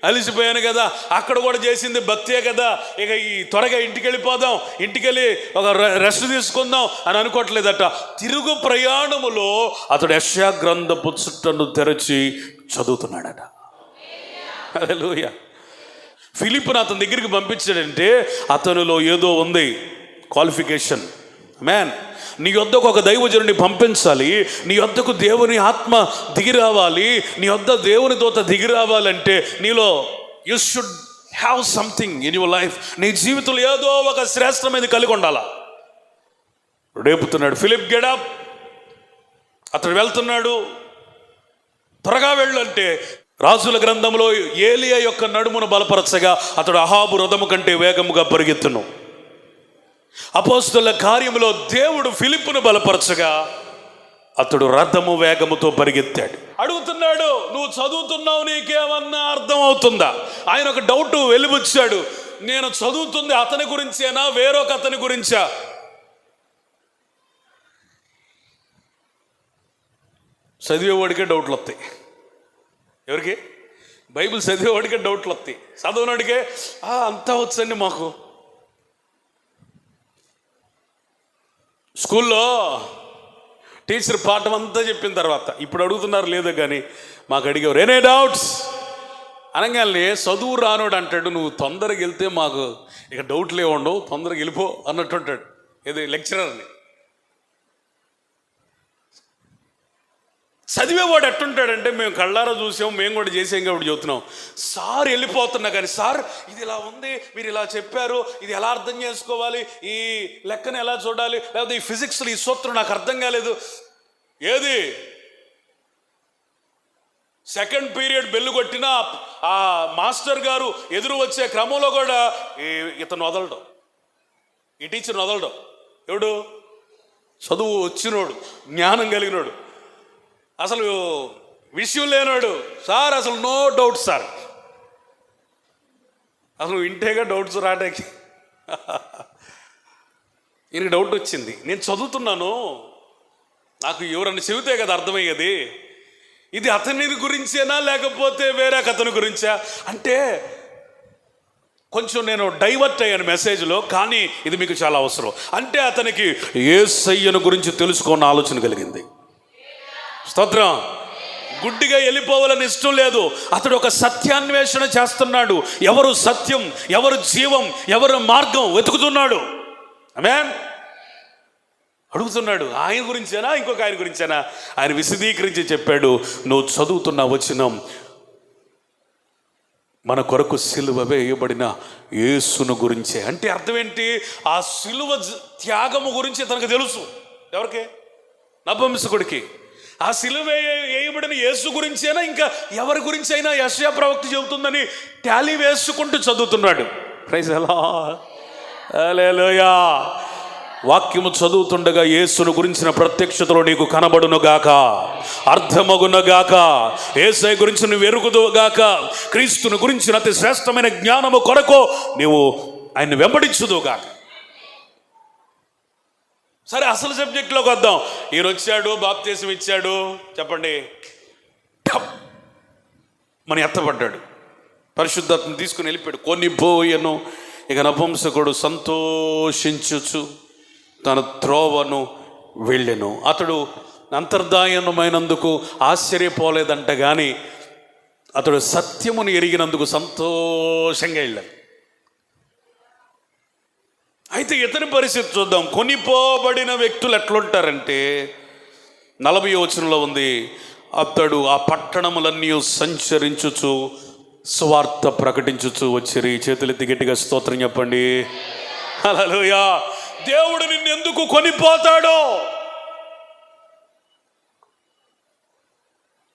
అలిసిపోయాను కదా, అక్కడ కూడా చేసింది భక్తే కదా, ఇక ఈ త్వరగా ఇంటికి వెళ్ళిపోదాం, ఇంటికి వెళ్ళి ఒక రెస్ట్ తీసుకుందాం అని అనుకోవట్లేదట. తిరుగు ప్రయాణములో అతడు యెషయా గ్రంథపు చుట్టను తెరచి చదువుతున్నాడట. హల్లెలూయా. ఫిలిప్పును అతని దగ్గరికి పంపించాడంటే అతనిలో ఏదో ఉంది, క్వాలిఫికేషన్. మ్యాన్, నీ వద్దకు ఒక దైవజనుడిని పంపించాలి, నీ వద్దకు దేవుని ఆత్మ దిగి రావాలి, నీ వద్ద దేవుని దూత దిగి రావాలంటే నీలో you should have something in your life. నీ జీవితంలో ఏదో ఒక శ్రేష్టమైనది కలిగి ఉండాలా. రేపుతున్నాడు, ఫిలిప్ గెటప్. అతడు వెళ్తున్నాడు, త్వరగా వెళ్ళు అంటే రాజుల గ్రంథంలో ఏలియా యొక్క నడుమును బలపరచగా అతడు అహాబు రథము కంటే వేగముగా పరిగెత్తును. అపోస్తలుల కార్యములో దేవుడు ఫిలిప్పును బలపరచగా అతడు రథము వేగముతో పరిగెత్తాడు. అడుగుతున్నాడు, నువ్వు చదువుతున్నావు, నీకేమన్నా అర్థం అవుతుందా? ఆయన ఒక డౌట్ వెలిబుచ్చాడు, నేను చదువుతుంది అతని గురించేనా వేరొక అతని గురించా? చదివేవాడికే డౌట్లు వస్తాయి. ఎవరికి? బైబిల్ చదివేవాడికే డౌట్లు వస్తాయి. చదవనాడికే అంతా వచ్చండి మాకు. స్కూల్లో టీచర్ పాఠం అంతా చెప్పిన తర్వాత ఇప్పుడు అడుగుతున్నారు లేదో కానీ మాకు అడిగేవారు ఎనీ డౌట్స్ అనగానే చదువు రానోడు అంటాడు, నువ్వు తొందరగా వెళ్తే మాకు ఇక డౌట్లు ఏముండవు, తొందరగా వెళ్ళిపో అన్నట్టు అంటాడు. ఏది లెక్చరర్ని. చదివేవాడు ఎట్టుంటాడంటే, మేము కళ్ళారా చూసాం, మేము కూడా చేసాం కాబట్టి చెబుతున్నాం. సార్ వెళ్ళిపోతున్నా కానీ, సార్ ఇది ఇలా ఉంది, మీరు ఇలా చెప్పారు, ఇది ఎలా అర్థం చేసుకోవాలి, ఈ లెక్కను ఎలా చూడాలి, లేకపోతే ఈ ఫిజిక్స్లో ఈ సూత్రం నాకు అర్థం కాలేదు. ఏది సెకండ్ పీరియడ్ బెల్లు కొట్టినా ఆ మాస్టర్ గారు ఎదురు వచ్చే క్రమంలో కూడా ఇతను వదలడం, ఈ టీచర్ వదలడం. ఎవడు? చదువు వచ్చినోడు, జ్ఞానం కలిగినోడు, అసలు విషయం లేనాడు. సార్ అసలు నో డౌట్ సార్, అసలు ఇంటేగా డౌట్స్ రావడానికి. ఈయనకి డౌట్ వచ్చింది, నేను చదువుతున్నాను, నాకు ఎవరన్నా చెబితే కదా అర్థమయ్యేది, ఇది అతని గురించేనా లేకపోతే వేరే అతని గురించా అంటే కొంచెం నేను డైవర్ట్ అయ్యాను మెసేజ్లో, కానీ ఇది మీకు చాలా అవసరం. అంటే అతనికి యేసయ్యను గురించి తెలుసుకోవాలన్న ఆలోచన కలిగింది. స్తోత్రం. గుడ్డిగా వెళ్ళిపోవాలని ఇష్టం లేదు. అతడు ఒక సత్యాన్వేషణ చేస్తున్నాడు. ఎవరు సత్యం, ఎవరు జీవం, ఎవరు మార్గం వెతుకుతున్నాడు. ఆమేన్. అడుగుతున్నాడు, ఆయన గురించేనా ఇంకొక ఆయన గురించేనా? ఆయన విశదీకరించి చెప్పాడు, నువ్వు చదువుతున్న వచనం మన కొరకు సిలువ వేయబడిన యేసును గురించే. అంటే అర్థం ఏంటి? ఆ సిలువ త్యాగము గురించి తనకు తెలుసు. ఎవరికి? నపుంసకుడికి. ఆ సిలువ వేయబడిన యేసు గురించేనా ఇంకా ఎవరి గురించి అయినా యెషయా ప్రవక్త చెబుతుందని టాలీ వేసుకుంటూ చదువుతున్నాడు. Praise the Lord. హల్లెలూయా. వాక్యము చదువుతుండగా యేసును గురించిన ప్రత్యక్షతలో నీకు కనబడునుగాక, అర్థమగునుగాక, యేసయ్య గురించి నువ్వు ఎరుగుదుగాక, క్రీస్తుని గురించిన అతి శ్రేష్టమైన జ్ఞానము కొరకు నీవు ఆయన్ని వెంబడించుదుగాక. సరే, అసలు సబ్జెక్టులోకి వద్దాం. ఈయన వచ్చాడు, బాప్తీసం ఇచ్చాడు, చెప్పండి, మన ఎత్తపడ్డాడు, పరిశుద్ధాత్మను తీసుకుని వెళ్ళిపోయాడు. కొనిపోయెను. ఇక నపుంసకుడు సంతోషించుచు తన త్రోవను వెళ్ళెను. అతడు అంతర్ధానమైనందుకు ఆశ్చర్యపోలేదంట, కానీ అతడు సత్యమును ఎరిగినందుకు సంతోషంగా వెళ్ళాడు. అయితే ఇతని పరిస్థితి చూద్దాం. కొనిపోబడిన వ్యక్తులు ఎట్లుంటారంటే 40వ వచనంలో ఉంది, అతడు ఆ పట్టణములన్నీ సంచరించుచు సువార్త ప్రకటించుచు వచ్చిరి. చేతులెత్తి గట్టిగా స్తోత్రం చెప్పండి. హల్లెలూయా. దేవుడు నిన్ను ఎందుకు కొనిపోతాడో,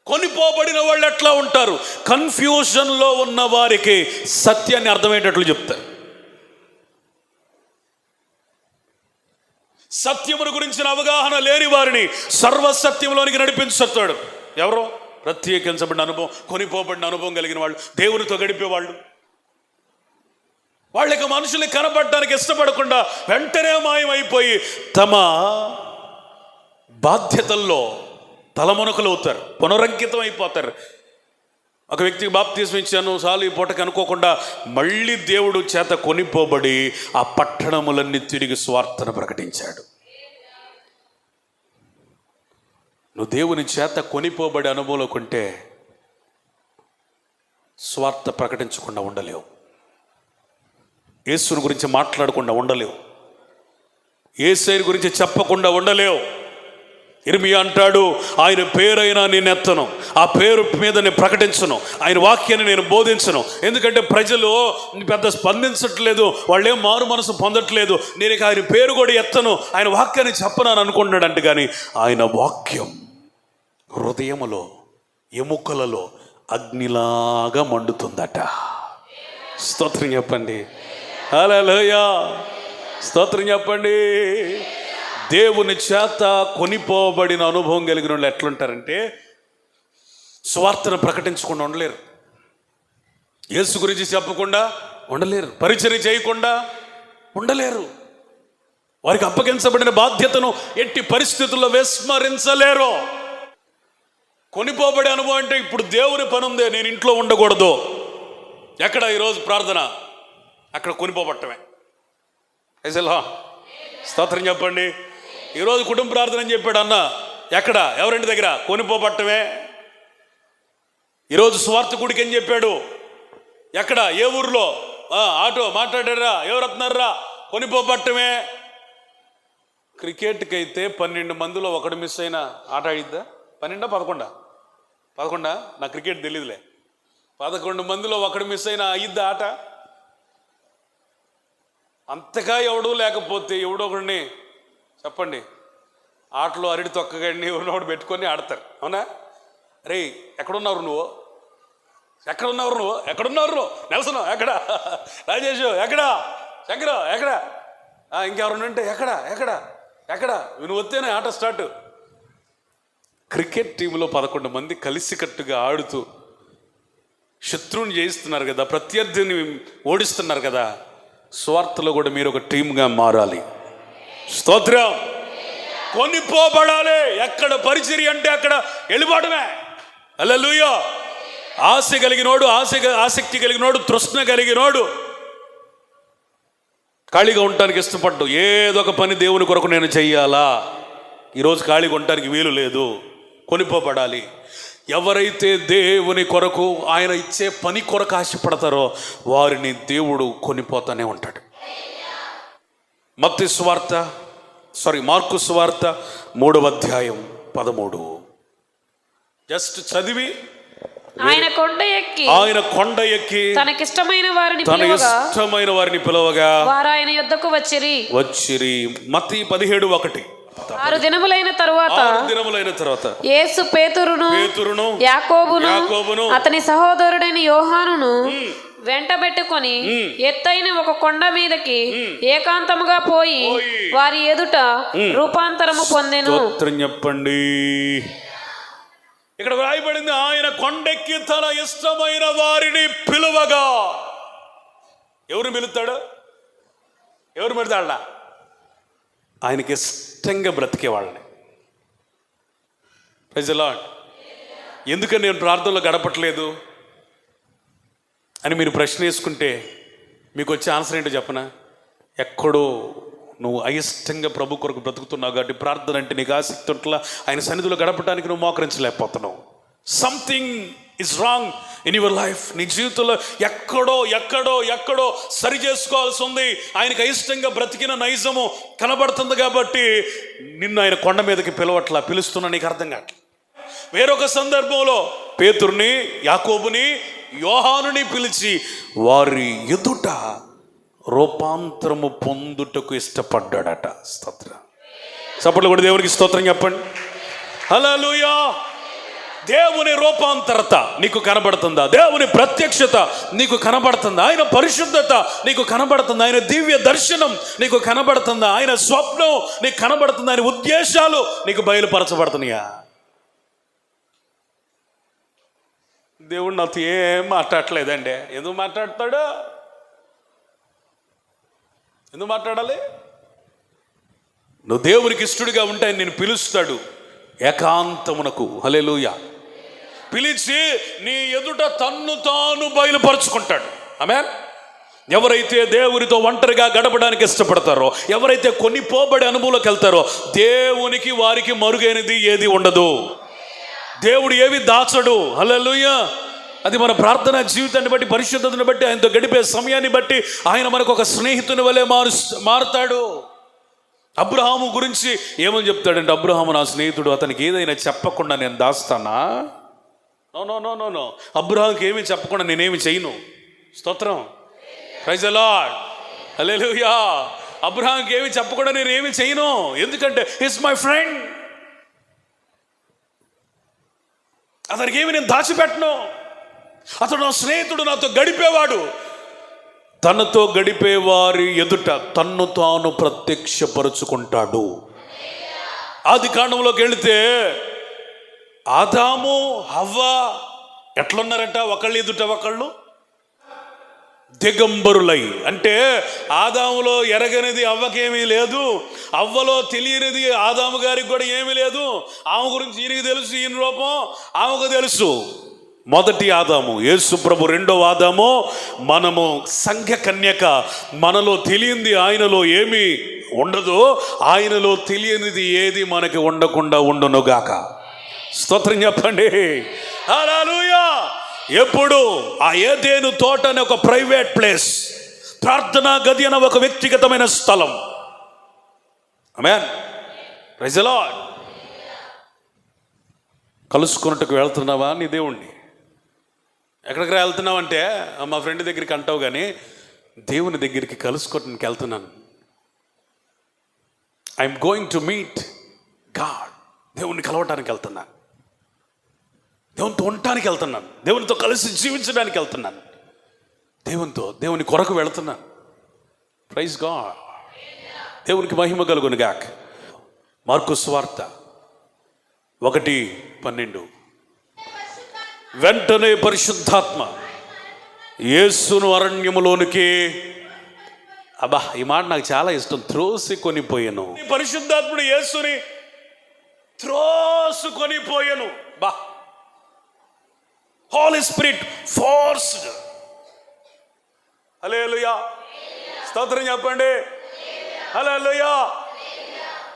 కొనిపోబడిన వాళ్ళు ఎట్లా ఉంటారు? కన్ఫ్యూజన్లో ఉన్న వారికి సత్యాన్ని అర్థమయ్యేటట్లు చెప్తారు. సత్యమును గురించిన అవగాహన లేని వారిని సర్వసత్యంలోనికి నడిపించుతాడు. ఎవరో ప్రత్యేకించబడిన అనుభవం, కొనిపోబడిన అనుభవం కలిగిన వాళ్ళు, దేవునితో గడిపేవాళ్ళు. వాళ్ళకి మనుషుల్ని కనపడడానికి ఇష్టపడకుండా వెంటనే మాయమైపోయి తమ బాధ్యతల్లో తలమునకలు అవుతారు, పునరంకితం అయిపోతారు. ఒక వ్యక్తికి బాప్తిస్మం ఇచ్చాను, చాలు ఈ పూటకి అనుకోకుండా మళ్ళీ దేవుడు చేత కొనిపోబడి ఆ పట్టణములన్నీ తిరిగి స్వార్థను ప్రకటించాడు. నువ్వు దేవుని చేత కొనిపోబడి అనుభవంలో కొంటే స్వార్థ ప్రకటించకుండా ఉండలేవు, యేసుని గురించి మాట్లాడకుండా ఉండలేవు, యేసయ్య గురించి చెప్పకుండా ఉండలేవు. ఇర్మియా అంటాడు, ఆయన పేరైనా నేను ఎత్తను, ఆ పేరు మీద నేను ప్రకటించను, ఆయన వాక్యాన్ని నేను బోధించను. ఎందుకంటే ప్రజలు పెద్ద స్పందించట్లేదు, వాళ్ళేం మారు మనసు పొందట్లేదు, నేను ఇక ఆయన పేరు కూడా ఎత్తను, ఆయన వాక్యాన్ని చెప్పను అని అనుకుంటున్నాడంటే, కానీ ఆయన వాక్యం హృదయములో ఎముకలలో అగ్నిలాగా మండుతుందట. స్తోత్రం చెప్పండి. హల్లెలూయా. స్తోత్రం చెప్పండి. దేవుని చేత కొనిపోబడిన అనుభవం కలిగిన వాళ్ళు ఎట్లుంటారంటే స్వార్థను ప్రకటించకుండా ఉండలేరు, యేసు గురించి చెప్పకుండా ఉండలేరు, పరిచర్య చేయకుండా ఉండలేరు, వారికి అప్పగించబడిన బాధ్యతను ఎట్టి పరిస్థితుల్లో విస్మరించలేరు. కొనిపోబడే అనుభవం అంటే ఇప్పుడు దేవుని పని ఉందే, నేను ఇంట్లో ఉండకూడదు, ఎక్కడ ఈరోజు ప్రార్థన, అక్కడ కొనిపోబట్టమే. స్తోత్రం చెప్పండి. ఈరోజు కుటుంబ ప్రార్థన అని చెప్పాడు అన్న, ఎక్కడ, ఎవరింటి దగ్గర, కొనిపోబట్టమే. ఈరోజు స్వార్థ గుడికి అని చెప్పాడు, ఎక్కడ, ఏ ఊర్లో, ఆటో మాట్లాడారా, ఎవరు వస్తున్నారా, కొనిపోబట్టమే. క్రికెట్కి అయితే 12 మందిలో ఒకడు మిస్ అయినా ఆట ఆడిద్దా? 12 11 నా క్రికెట్ తెలియదులే. 11 మందిలో ఒకడు మిస్ అయినా అయ్యిద్దా ఆట? అంతగా ఎవడూ లేకపోతే ఎవడో ఒకడిని చెప్పండి, ఆటలో అరిడి తొక్కగాడిని ఎవరినోడు పెట్టుకొని ఆడతారు, అవునా? రే ఎక్కడున్నారు నువ్వు, ఎక్కడున్నారు నువ్వు, ఎక్కడున్నారు నువ్వు, నెల్సన్ ఎక్కడ, రాజేష్ ఎక్కడ, శంకర్ ఎక్కడ, ఇంకెవరు ఉంటే ఎక్కడ ఎక్కడ ఎక్కడ, నువ్వు వస్తేనే ఆట స్టార్ట్. క్రికెట్ టీంలో 11 మంది కలిసికట్టుగా ఆడుతూ శత్రువుని జయిస్తున్నారు కదా, ప్రత్యర్థిని ఓడిస్తున్నారు కదా. స్వార్థలో కూడా మీరు ఒక టీమ్గా మారాలి. స్తోత్రం. కొనిపోబడాలి. ఎక్కడ పరిచర్య అంటే అక్కడ వెళ్ళిపోవడమే. హల్లెలూయా. ఆశ కలిగినోడు, ఆసక్తి కలిగినోడు, తృష్ణ కలిగినోడు ఖాళీగా ఉండటానికి ఇష్టపడ్డు. ఏదో ఒక పని దేవుని కొరకు నేను చెయ్యాలా, ఈరోజు ఖాళీగా ఉండటానికి వీలు లేదు, కొనిపోబడాలి. ఎవరైతే దేవుని కొరకు, ఆయన ఇచ్చే పని కొరకు ఆశపడతారో వారిని దేవుడు కొనిపోతానే ఉంటాడు. మార్కు సువార్త 3వ అధ్యాయం 13. జస్ట్ చదివి ఆయన కొండ ఎక్కి తనకిష్టమైన వారిని పిలవగా వారు ఆయన యొద్దకు వచ్చిరి. మత్తయి 17:1. 6 దినములైన తరువాత యేసు పేతురును యాకోబును అతని సహోదరుడైన యోహానును వెంటబెట్టుకొని ఎత్తైన ఒక కొండ మీదకి ఏకాంతముగా పోయి వారి ఎదుట రూపాంతరము పొందెను. చెప్పండి. ఇక్కడ రాయబడింది, ఆయన కొండెక్కి తన ఇష్టమైన వారిని పిలువగా. ఎవరు పిలుస్తాడు? ఎవరు పెడతాడా? ఆయనకి ఇష్టంగా బ్రతికే వాళ్ళని. Praise the Lord. ఎందుకని నేను ప్రార్థనలో గడపట్లేదు అని మీరు ప్రశ్న వేసుకుంటే మీకు వచ్చే ఆన్సర్ ఏంటో చెప్పనా? ఎక్కడో నువ్వు అయిష్టంగా ప్రభు కొరకు బ్రతుకుతున్నావు కాబట్టి ప్రార్థన అంటే నీకు ఆసక్తి ఉంటలా, ఆయన సన్నిధిలో గడపడానికి నువ్వు మోకరించలేకపోతున్నావు. Something is wrong in your life. నీ జీవితంలో ఎక్కడో ఎక్కడో ఎక్కడో సరి చేసుకోవాల్సి ఉంది. ఆయనకు అయిష్టంగా బ్రతికిన నైజము కనబడుతుంది కాబట్టి నిన్ను ఆయన కొండ మీదకి పిలవట్లా, పిలుస్తున్నా నీకు అర్థం కావట్లేదు. వేరొక సందర్భంలో పేతురుని, యాకోబుని, యోహానుని పిలిచి వారి ఎదుట రూపాంతరము పొందుటకు ఇష్టపడ్డాడట. స్తోత్రం. చప్పట్లు కూడా దేవునికి స్తోత్రం చెప్పండి. హల్లెలూయా. దేవుని రూపాంతరత నీకు కనబడుతుందా? దేవుని ప్రత్యక్షత నీకు కనబడుతుందా? ఆయన పరిశుద్ధత నీకు కనబడుతుందా? ఆయన దివ్య దర్శనం నీకు కనబడుతుందా? ఆయన స్వప్నం నీకు కనబడుతుందా? ఆయన ఉద్దేశాలు నీకు బయలుపరచబడుతున్నాయా? దేవుడు నాతో ఏం మాట్లాడలేదండి. ఎందుకు మాట్లాడతాడు? ఎందుకు మాట్లాడాలి? నువ్వు దేవునికి ఇష్టడుగా ఉంటే ఆయన నిన్ను పిలుస్తాడు ఏకాంతమునకు. హల్లెలూయా. పిలిచి నీ ఎదుట తన్ను తాను బయలుపరుచుకుంటాడు. ఆమేన్. ఎవరైతే దేవునితో ఒంటరిగా గడపడానికి ఇష్టపడతారో, ఎవరైతే కొనిపోబడి అనుభవంలోకి వెళ్తారో, దేవునికి వారికి మరుగైనది ఏది ఉండదు. దేవుడు ఏవి దాచడు. హల్లెలూయా. అది మన ప్రార్థన జీవితాన్ని బట్టి, పరిశుద్ధతను బట్టి, ఆయనతో గడిపే సమయాన్ని బట్టి ఆయన మనకు ఒక స్నేహితుని వలె మారుతాడు. అబ్రహాము గురించి ఏమని చెప్తాడంటే, అబ్రహాము నా స్నేహితుడు, అతనికి ఏదైనా చెప్పకుండా నేను దాస్తానా? No no no no no. అబ్రహాంకి ఏమీ చెప్పకుండా నేనేమి చేయను. స్తోత్రం. Praise the Lord. హల్లెలూయా. అబ్రహాంకి ఏమి చెప్పకుండా నేనేమి చేయను. ఎందుకంటే హిస్ మై ఫ్రెండ్. అతనికి ఏమి నేను దాచిపెట్టను. అతడు నా స్నేహితుడు, నాతో గడిపేవాడు. తనతో గడిపేవారి ఎదుట తన్ను తాను ప్రత్యక్షపరుచుకుంటాడు. ఆది కాండంలోకి వెళితే ఆదాము హవ్వ ఎట్లున్నారట? ఒకళ్ళు ఎదుట ఒకళ్ళు దిగంబరులై. అంటే ఆదాములో ఎరగనిది అవ్వకేమీ లేదు, అవ్వలో తెలియనిది ఆదాము గారికి కూడా ఏమీ లేదు. ఆమె గురించి ఈయనకి తెలుసు, ఈయన రూపం ఆమెకు తెలుసు. మొదటి ఆదాము యేసు ప్రభు, రెండవ ఆదాము మనము. సంఘ కన్యక. మనలో తెలియంది ఆయనలో ఏమీ ఉండదు, ఆయనలో తెలియనిది ఏది మనకి ఉండకుండా ఉండునుగాక. స్తోత్రం చెప్పండి. హల్లెలూయా. ఎప్పుడు ఆ ఏదెను తోట అనే ఒక ప్రైవేట్ ప్లేస్, ప్రార్థనా గది అనే ఒక వ్యక్తిగతమైన స్థలం. ఆమేన్. Praise the Lord. కలుసుకున్నట్టుకు వెళ్తున్నావా నీ దేవుణ్ణి? ఎక్కడికి వెళ్తున్నావంటే మా ఫ్రెండ్ దగ్గరికి అంటావు, కానీ దేవుని దగ్గరికి కలుసుకోవడానికి వెళ్తున్నాను. I'm going to meet God. దేవుణ్ణి కలవటానికి వెళ్తున్నాను, దేవునితో ఉండటానికి వెళ్తున్నాను, దేవునితో కలిసి జీవించడానికి వెళ్తున్నాను, దేవుని కొరకు వెళుతున్నాను. Praise God. దేవునికి మహిమ కలుగును గాక. మార్కు సువార్త 1:12. వెంటనే పరిశుద్ధాత్మ యేసును అరణ్యములోనికి, అబ్బా ఈ మాట నాకు చాలా ఇష్టం, త్రోసి కొనిపోయాను. పరిశుద్ధాత్ముడు యేసుని త్రోసుకొనిపోయాను. బా, హోలీ స్పిరిట్ ఫోర్స్డ్. హల్లెలూయా. స్తోత్రం చెప్పండి. హల్లెలూయా.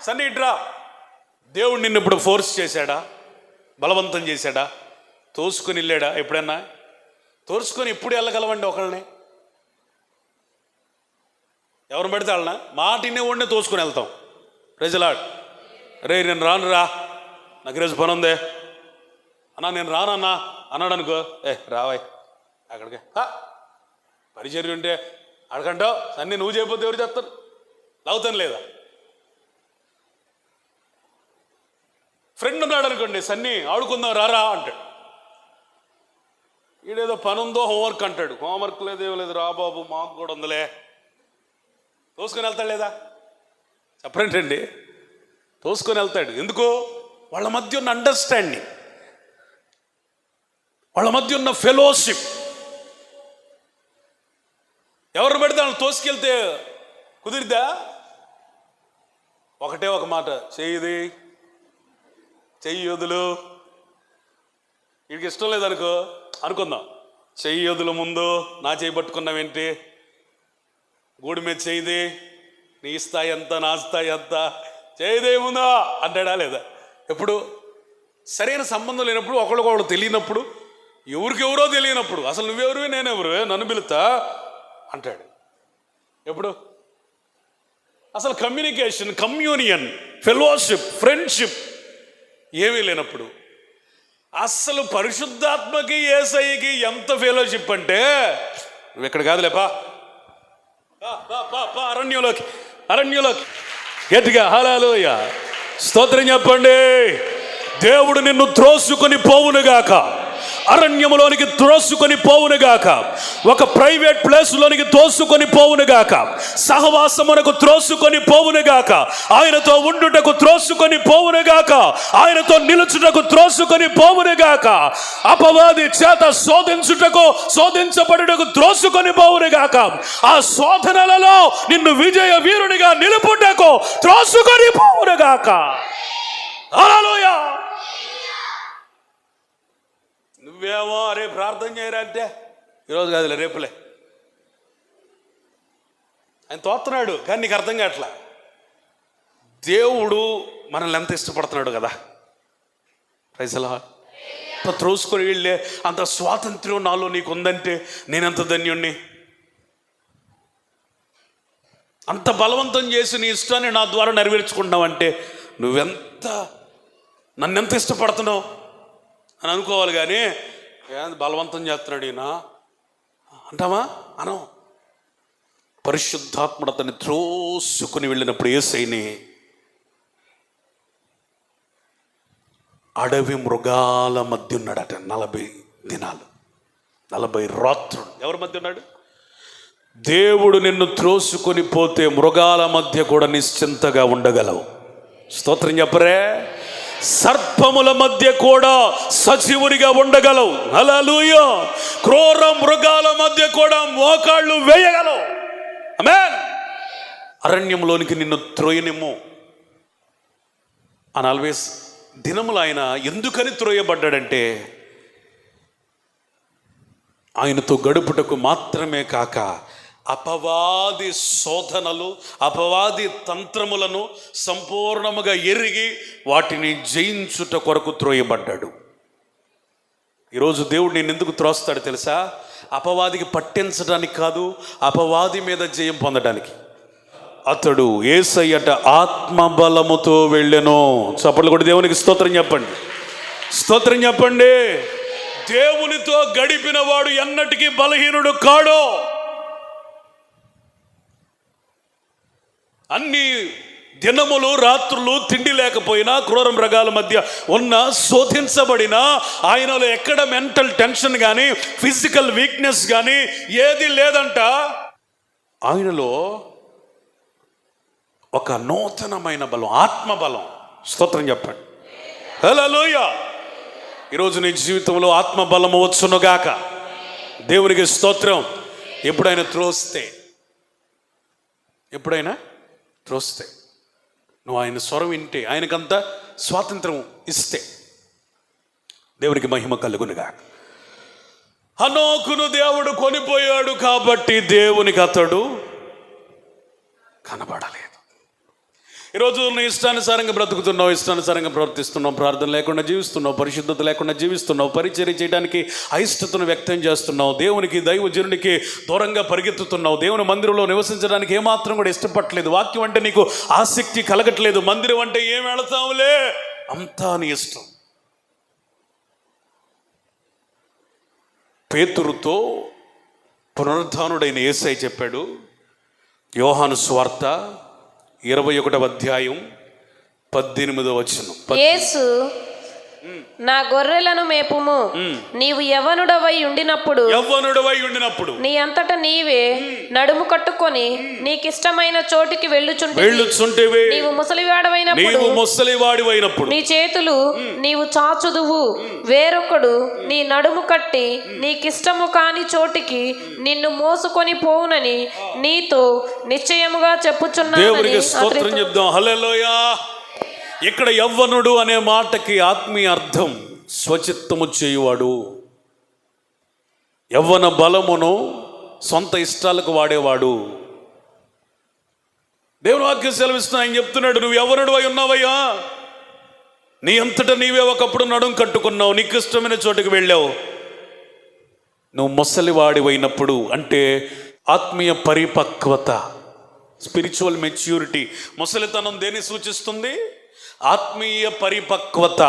సన్నిట్రా. దేవుడు నిన్ను ఇప్పుడు ఫోర్స్ చేశాడా? బలవంతం చేశాడా? తోసుకొని వెళ్ళాడా? ఎప్పుడన్నా తోసుకొని ఎప్పుడు వెళ్ళగలవండి ఒకళ్ళని? ఎవరు పెడితే వాళ్ళనా మాట ఇన్నేవాడినే తోసుకొని వెళ్తాం. Praise the lord. రే నేను రాను రా, నాకు ఈరోజు పని ఉందే అన్నా, నేను రానన్నా అన్నాడు అనుకో, రావాయ్ అక్కడికి పరిచర్య ఉంటే అడగంటావు. అన్నీ నువ్వు చేయకపోతే ఎవరు చెప్తారు? లాగుతాను లేదా? ఫ్రెండ్ ఉన్నాడు అనుకోండి, సన్నీ ఆడుకుందాం రారా అంటాడు. ఈడేదో పని ఉందో హోంవర్క్ అంటాడు. హోంవర్క్ లేదు, ఏమో లేదు, రా బాబు మాకు కూడా ఉందిలే. తోసుకొని వెళ్తాడు లేదా? చెప్పరేంటండి, తోసుకొని వెళ్తాడు. ఎందుకు? వాళ్ళ మధ్య ఉన్న అండర్స్టాండింగ్, వాళ్ళ మధ్య ఉన్న ఫెలోషిప్. ఎవరు పెడితే వాళ్ళని తోసుకెళ్తే కుదిరిద్దా? ఒకటే ఒక మాట, చెయ్యిది, చెయ్యి వదులు. వీడికి ఇష్టం లేదనుకో, అనుకుందాం, చెయ్యి వదులు, ముందు నా చెయ్యి పట్టుకున్నావేంటి, గూడి మీద చెయ్యిది, నీ స్థాయి ఎంత, నా స్థాయి ఎంత, చేయదే ముందా అంటాడా లేదా? ఎప్పుడు సరైన సంబంధం లేనప్పుడు, ఒకళ్ళకొకళ్ళు తెలియనప్పుడు, ఎవరికెవరో తెలియనప్పుడు, అసలు నువ్వెవరు నేనెవరు నన్ను పిలుతా అంటాడు. ఎప్పుడు? అసలు కమ్యూనికేషన్, కమ్యూనియన్, ఫెలోషిప్, ఫ్రెండ్షిప్ ఏమీ లేనప్పుడు. అసలు పరిశుద్ధాత్మకి యేసయ్యకి ఎంత ఫెలోషిప్ అంటే, నువ్వు ఇక్కడ కాదులేపా, అరణ్యంలోకి గట్టిగా హల్లెలూయా స్తోత్రం చెప్పండి. దేవుడు నిన్ను త్రోసుకొని పోవునుగాక, అరణ్యములోనికి త్రోసుకొని పోవునుగాక, ఒక ప్రైవేట్ ప్లేస్లోనికి తోసుకొని పోవునుగాక, సహవాసమునకు త్రోసుకొని పోవునుగాక, ఆయనతో ఉండుటకు త్రోసుకొని పోవునుగాక, ఆయనతో నిలుచుటకు త్రోసుకొని పోవునుగాక, అపవాది చేత శోధించబడుటకు త్రోసుకొని పోవునుగాక, ఆ శోధనలలో నిన్ను విజయ వీరునిగా నిలుపుటకు త్రోసుకొని పోవునుగాక. హల్లెలూయా. నువ్వేమో రేపు ప్రార్థన చేయరా అంటే, ఈరోజు కాదులే రేపులే, ఆయన తోస్తున్నాడు కానీ నీకు అర్థం కావట్లా. దేవుడు మనల్ని ఎంత ఇష్టపడుతున్నాడు కదా. Praise Lord. అంత త్రోసుకొని వెళ్ళే అంత స్వాతంత్ర్యం నాలో నీకు ఉందంటే నేనెంత ధన్యుణ్ణి. అంత బలవంతం చేసి నీ ఇష్టాన్ని నా ద్వారా నెరవేర్చుకుంటున్నావంటే నన్నెంత ఇష్టపడుతున్నావు అని అనుకోవాలి. కానీ బలవంతం చేస్తున్నాడు ఈయన అంటావా? అనం. పరిశుద్ధాత్ముడు అతన్ని త్రోసుకుని వెళ్ళినప్పుడు యేసయ్యని అడవి మృగాల మధ్య ఉన్నాడట 40 దినాలు 40 రాత్రులు. ఎవరి మధ్య ఉన్నాడు? దేవుడు నిన్ను త్రోసుకొని పోతే మృగాల మధ్య కూడా నిశ్చింతగా ఉండగలవు. స్తోత్రం చెప్పరే. సర్పముల మధ్య కూడా సజీవునిగా ఉండగలవు. హల్లెలూయా. క్రూర మృగాల మధ్య కూడా మోకాళ్ళు వేయగలవు. ఆమేన్. అరణ్యంలోనికి నిన్ను త్రోయనిమ్ము. ఆ 40 దినములు ఆయన ఎందుకని త్రోయబడ్డాడంటే, ఆయనతో గడుపుటకు మాత్రమే కాక అపవాది శోధనలు, అపవాది తంత్రములను సంపూర్ణముగా ఎరిగి వాటిని జయించుట కొరకు త్రోయబడ్డాడు. ఈరోజు దేవుడు నేను ఎందుకు త్రోస్తాడు తెలుసా? అపవాదికి పట్టించడానికి కాదు, అపవాది మీద జయం పొందడానికి. అతడు యేసయ్యట ఆత్మబలముతో వెళ్ళెను. చప్పట్లు కూడా దేవునికి స్తోత్రం చెప్పండి. స్తోత్రం చెప్పండి. దేవునితో గడిపిన వాడు ఎన్నటికీ బలహీనుడు కాడు. అన్ని దినములు రాత్రులు తిండి లేకపోయినా, క్రూర మృగాల మధ్య ఉన్న శోధించబడిన ఆయనలో ఎక్కడ మెంటల్ టెన్షన్ కానీ, ఫిజికల్ వీక్నెస్ కానీ ఏది లేదంట. ఆయనలో ఒక నూతనమైన బలం, ఆత్మబలం. స్తోత్రం చెప్పండి. హల్లెలూయా. ఈరోజు నీ జీవితంలో ఆత్మబలము వచ్చునుగాక. దేవునికి స్తోత్రం. ఎప్పుడైనా త్రోస్తే నువ్వు ఆయన స్వరం వింటే, ఆయనకంత స్వాతంత్రం ఇస్తే దేవునికి మహిమ కలుగునుగా. హనోకును దేవుడు కొనిపోయాడు కాబట్టి దేవునికి అతడు కనబడలేదు. ఈరోజు నీ ఇష్టానుసారంగా బ్రతుకుతున్నావు, ఇష్టానుసారంగా ప్రవర్తిస్తున్నావు, ప్రార్థన లేకుండా జీవిస్తున్నావు, పరిశుద్ధత లేకుండా జీవిస్తున్నావు, పరిచర్య చేయడానికి అయిష్టతను వ్యక్తం చేస్తున్నావు, దేవునికి దైవజనునికి దూరంగా పరిగెత్తుతున్నావు, దేవుని మందిరంలో నివసించడానికి ఏమాత్రం కూడా ఇష్టపడలేదు, వాక్యం అంటే నీకు ఆసక్తి కలగట్లేదు, మందిరం అంటే ఏం వెళతావులే, అంతా నీ ఇష్టం. పేతురుతో పునరుద్ధానుడైన యేసయ్య చెప్పాడు, యోహాను సువార్త 21వ అధ్యాయం 18వ వచనం. యేసు, నా గొర్రెలను మేపుము, నీవు యవ్వనుడవై ఉండినప్పుడు నీ అంతట నీవే నడుము కట్టుకొని నీకిష్టమైన చోటికి వెళ్ళుచుంటివి. నీవు ముసలివాడివైనప్పుడు నీ చేతులు నీవు చాచుదువు, వేరొకడు నీ నడుము కట్టి నీకిష్టము కాని చోటికి నిన్ను మోసుకొని పోవునని నీతో నిశ్చయముగా చెప్పుచున్నాను. ఇక్కడ యవ్వనుడు అనే మాటకి ఆత్మీయ అర్థం స్వచిత్తము చేయువాడు. యవ్వన బలమును సొంత ఇష్టాలకు వాడేవాడు. దేవుని వాక్యం సెలవిస్తున్నా, ఆయన చెప్తున్నాడు, నువ్వు యవ్వనుడు అయి ఉన్నావయ్యా, నీ అంతటా నీవే ఒకప్పుడు నడుము కట్టుకున్నావు, నీకు ఇష్టమైన చోటుకు వెళ్ళావు. నువ్వు ముసలివాడివైనప్పుడు అంటే ఆత్మీయ పరిపక్వత, స్పిరిచువల్ మెచ్యూరిటీ. ముసలితనం దేన్ని సూచిస్తుంది? ఆత్మీయ పరిపక్వత.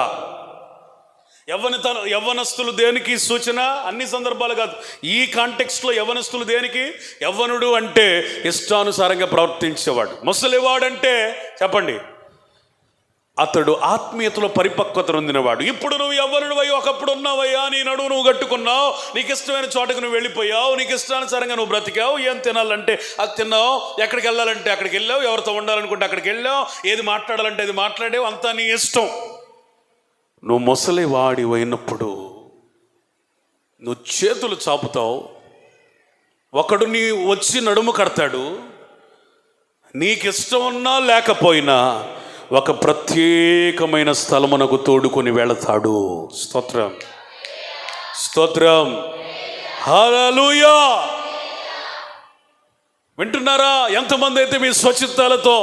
యవ్వనస్తులు దేనికి సూచన? అన్ని సందర్భాలు కాదు, ఈ కాంటెక్స్ట్లో యవ్వనస్తులు దేనికి? యవ్వనుడు అంటే ఇష్టానుసారంగా ప్రవర్తించేవాడు. ముసలివాడంటే చెప్పండి, అతడు ఆత్మీయతలో పరిపక్వత పొందినవాడు. ఇప్పుడు నువ్వు యవ్వనుడు అయ్యి ఒకప్పుడు ఉన్నావయ్యా, నీ నడువు నువ్వు కట్టుకున్నావు, నీకు ఇష్టమైన చోటకు నువ్వు వెళ్ళిపోయావు, నీకు ఇష్టానుసారంగా నువ్వు బ్రతికావు, ఏం తినాలంటే అది తిన్నావు, ఎక్కడికి వెళ్ళాలంటే అక్కడికి వెళ్ళావు, ఎవరితో ఉండాలనుకుంటే అక్కడికి వెళ్ళావు, ఏది మాట్లాడాలంటే అది మాట్లాడావు, అంతా నీ ఇష్టం. నువ్వు ముసలివాడి అయినప్పుడు నువ్వు చేతులు చాపుతావు, ఒకడు నీ వచ్చి నడుము కడతాడు, నీకు ఇష్టం ఉన్నా లేకపోయినా ఒక ప్రత్యేకమైన స్థలమునకు తోడుకొని వెళతాడు. స్తోత్రం, స్తోత్రం, హల్లెలూయా. వింటున్నారా? ఎంతమంది అయితే మీ స్వచిత్తాలతో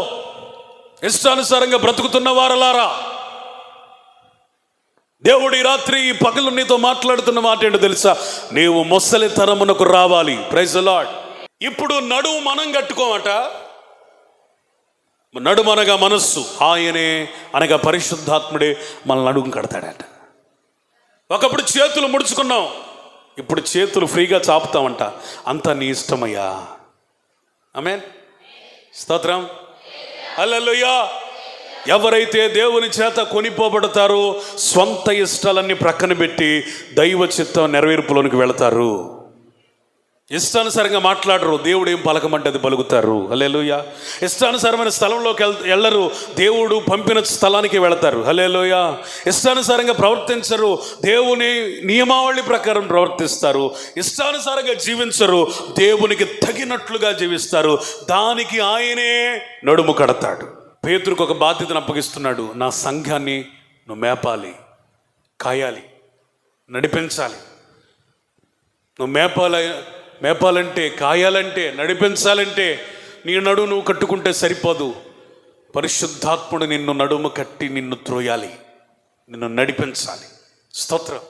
ఇష్టానుసారంగా బ్రతుకుతున్న వారలారా, దేవుడు ఈ రాత్రి ఈ పగలు నీతో మాట్లాడుతున్న మాట ఏంటో తెలుసా? నీవు ముసలితనమునకు రావాలి. Praise the Lord. ఇప్పుడు నడుము మనం కట్టుకోమట, నడుము అనగా మనస్సు, ఆయనే అనగా పరిశుద్ధాత్ముడే మన నడుము కడతాడట. ఒకప్పుడు చేతులు ముడుచుకున్నాం, ఇప్పుడు చేతులు ఫ్రీగా చాపుతామంట. అంతా నీ ఇష్టమయ్యా. ఆమేన్, స్తోత్రం, హల్లెలూయా. ఎవరైతే దేవుని చేత కొనిపోబడతారో స్వంత ఇష్టాలన్నీ ప్రక్కన పెట్టి దైవ చిత్తం నెరవేర్పులోనికి వెళతారు. ఇష్టానుసారంగా మాట్లాడరు, దేవుడు ఏం పలకమంటే అది పలుకుతారు. హల్లెలూయా. ఇష్టానుసారమైన స్థలంలోకి వెళ్ళరు, దేవుడు పంపిన స్థలానికి వెళతారు. హల్లెలూయా. ఇష్టానుసారంగా ప్రవర్తించరు, దేవుని నియమావళి ప్రకారం ప్రవర్తిస్తారు. ఇష్టానుసారంగా జీవించరు, దేవునికి తగినట్లుగా జీవిస్తారు. దానికి ఆయనే నడుము కడతాడు. పేతురుకు ఒక బాధ్యతను అప్పగిస్తున్నాడు. నా సంఘాన్ని నువ్వు మేపాలి, కాయాలి, నడిపించాలి. నువ్వు మేపాలంటే, కాయాలంటే, నడిపించాలంటే నీ నడుము నువ్వు కట్టుకుంటే సరిపోదు. పరిశుద్ధాత్ముడు నిన్ను నడుము కట్టి నిన్ను త్రోయాలి, నిన్ను నడిపించాలి. స్తోత్రం.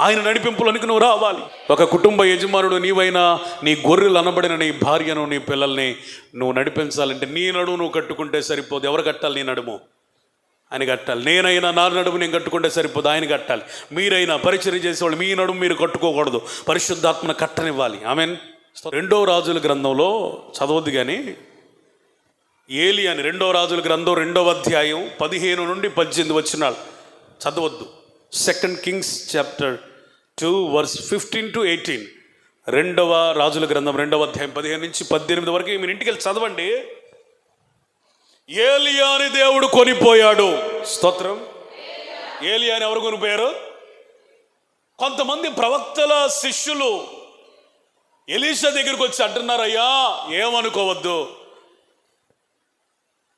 ఆయన నడిపింపులోనికి నువ్వు రావాలి. ఒక కుటుంబ యజమానుడు నీవైనా నీ గొర్రెలు అనబడిన నీ భార్యను, నీ పిల్లల్ని నువ్వు నడిపించాలంటే నీ నడుము నువ్వు కట్టుకుంటే సరిపోదు. ఎవరు కట్టాలి? నీ నడుము ఆయన కట్టాలి. నేనైనా నా నడుము నేను కట్టుకుంటే సరిపోదు, ఆయన కట్టాలి. మీరైనా పరిచర్య చేసేవాళ్ళు మీ నడుము మీరు కట్టుకోకూడదు, పరిశుద్ధాత్మను కట్టనివ్వాలి. ఆమేన్. 2వ రాజుల గ్రంథంలో చదవద్దు కానీ, ఏలియా అని 2వ రాజుల గ్రంథం 2వ అధ్యాయం 15 నుండి 18 వచనాలు చదవద్దు. 2 Kings chapter 2 verse 15 to 18. 2వ రాజుల గ్రంథం 2వ అధ్యాయం 15 నుంచి 18 వరకు మీరు ఇంటికి వెళ్ళి చదవండి. ఏలియాని దేవుడు కొనిపోయాడు. స్తోత్రం. ఏలియాని ఎవరు కొనిపోయారు? కొంతమంది ప్రవక్తల శిష్యులు ఎలీషా దగ్గరికి వచ్చి అంటున్నారయ్యా, ఏమనుకోవద్దు,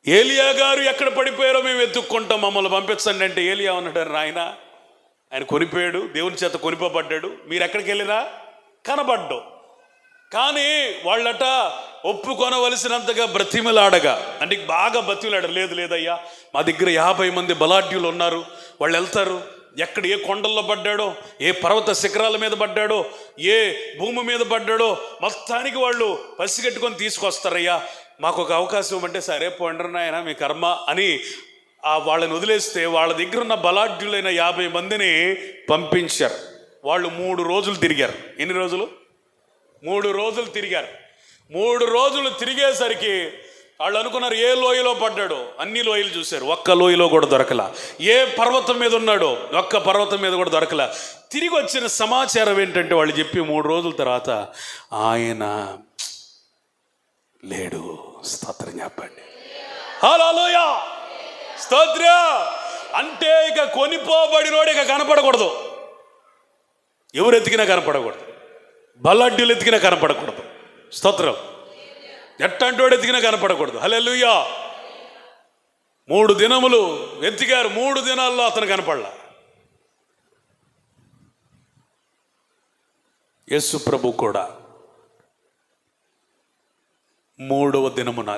ఏలియా గారు ఎక్కడ పడిపోయారో మేము వెతుక్కుంటాం, మమ్మల్ని పంపించండి అంటే ఏలియా అన్నాడు, నాయన ఆయన కొనిపోయాడు, దేవుని చేత కొనిపోబడ్డాడు, మీరు ఎక్కడికి వెళ్ళినా కనబడ్డు. కానీ వాళ్ళట ఒప్పుకొనవలసినంతగా బ్రతిమలాడగా, అంటే బాగా బ్రతిమలాడారు. లేదు లేదయ్యా, మా దగ్గర 50 మంది బలాఢ్యులు ఉన్నారు, వాళ్ళు వెళ్తారు, ఎక్కడ ఏ కొండల్లో పడ్డాడో, ఏ పర్వత శిఖరాల మీద పడ్డాడో, ఏ భూమి మీద పడ్డాడో మొత్తానికి వాళ్ళు పసిగట్టుకొని తీసుకొస్తారయ్యా, మాకు ఒక అవకాశం ఇవ్వమంటే సరే పోండ్రు నాయన మీ కర్మ అని వాళ్ళని వదిలేస్తే వాళ్ళ దగ్గర ఉన్న బలాఢ్యులైన 50 మందిని పంపించారు. వాళ్ళు 3 రోజులు తిరిగారు. ఎన్ని రోజులు? 3 రోజులు తిరిగారు. 3 రోజులు తిరిగేసరికి వాళ్ళు అనుకున్నారు ఏ లోయలో పడ్డాడో, అన్ని లోయలు చూశారు, ఒక్క లోయలో కూడా దొరకలా. ఏ పర్వతం మీద ఉన్నాడో ఒక్క పర్వతం మీద కూడా దొరకలా. తిరిగి వచ్చిన సమాచారం ఏంటంటే వాళ్ళు చెప్పి 3 రోజుల తర్వాత ఆయన లేడు. స్తోత్రం చెప్పండి. హల్లెలూయా, స్తోత్రం. అంటే ఇక కొనిపోబడినోడు ఇక కనపడకూడదు, ఎవరు ఎత్తికినా కనపడకూడదు, బలాఢ్యులు ఎత్తికినా కనపడకూడదు. స్తోత్రం. ఎట్టంటి వాడు ఎత్తికినా కనపడకూడదు. హల్లెలూయా. 3 దినములు ఎత్తికారు, 3 దినాల్లో అతను కనపడలా. యేసు ప్రభు కూడా 3వ దినమున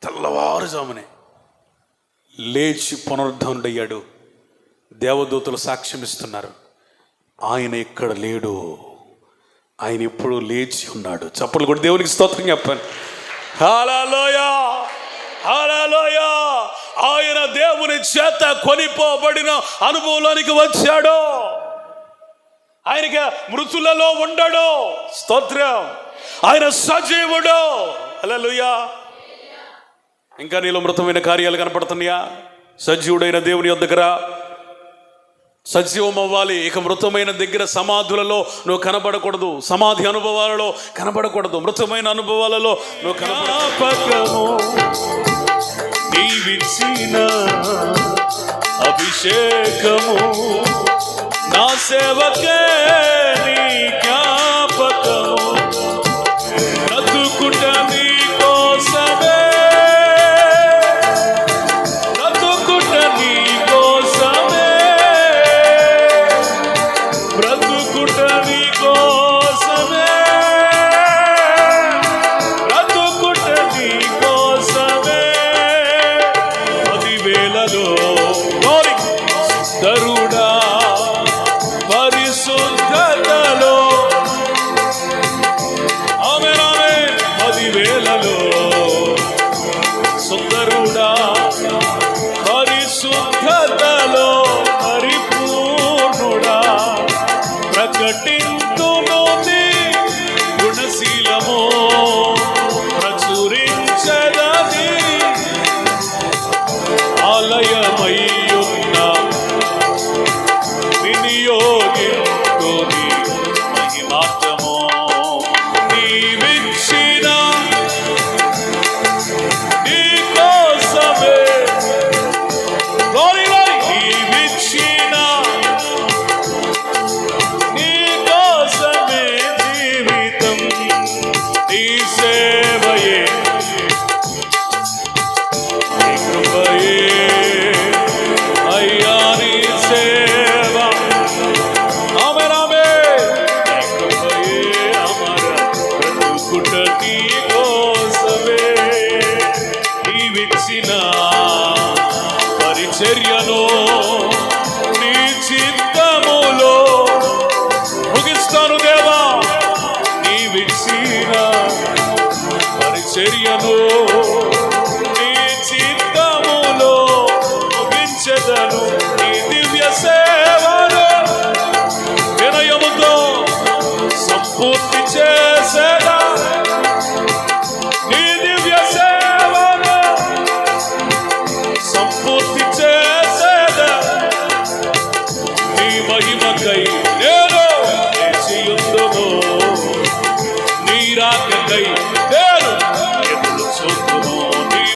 తెల్లవారుజామునే లేచి పునరుద్ధరణుడయ్యాడు. దేవదూతలు సాక్ష్యం ఇస్తున్నారు, ఆయన ఇక్కడ లేడు, ఆయన ఇప్పుడు లేచి ఉన్నాడు. చప్పట్లు కూడా దేవునికి స్తోత్రం చెప్పండి. హల్లెలూయా, హల్లెలూయా. ఆయన దేవుని చేత కొనిపోబడిన అనుభవంలోనికి వచ్చాడు. ఆయనకి మృతులలో ఉండడు. స్తోత్రం. ఆయన సజీవుడు. హల్లెలూయా. ఇంకా నీలో మృతమైన కార్యాలు కనపడుతున్నాయా? సజీవుడైన దేవుని యొద్దకు రా, సజీవం అవ్వాలి. ఇక మృతమైన దగ్గర సమాధులలో నువ్వు కనబడకూడదు, సమాధి అనుభవాలలో కనబడకూడదు, మృతమైన అనుభవాలలో నువ్వు కనబడకూడదు. నీవిచ్చిన అభిషేకము నా సేవకే నీ జ్ఞాపకము, బ్రతుకుట నీ కోసమే, బ్రతుకుట నీ కోసమే, బ్రతుకుట నీ కోసమే, బ్రతుకుట నీ కోసమే. 10,000లో దరుడా పరిశుద్ధతలో, ఆమేన్ ఆమేన్. 10,000లో సుందరుడా పరిశుద్ధతలో పరిపూర్ణుడా, ప్రకటింతును నీ గుణశీలము, ప్రచురించదని ఆలయమయ్యున్న వినియోగింతుని మహిమార్థము. నీవిచ్చిన నీ కోసమే, glory, glory. నీవిచ్చిన నీ కోసమే జీవితం, నీ సేవయే, నీ కృపయే అయ్యా, నీ సేవ. ఆమేన్ ఆమేన్. నీ కృపయే అమర, బ్రతుకుట నీ కోసమే. నీవిచ్చిన పరిచర్యను నీ చిత్తములో ముగిస్తాను దేవా. నీవిచ్చిన పరిచర్యను నీ చిత్తములో ముగించెదను. నీ దివ్య సేవ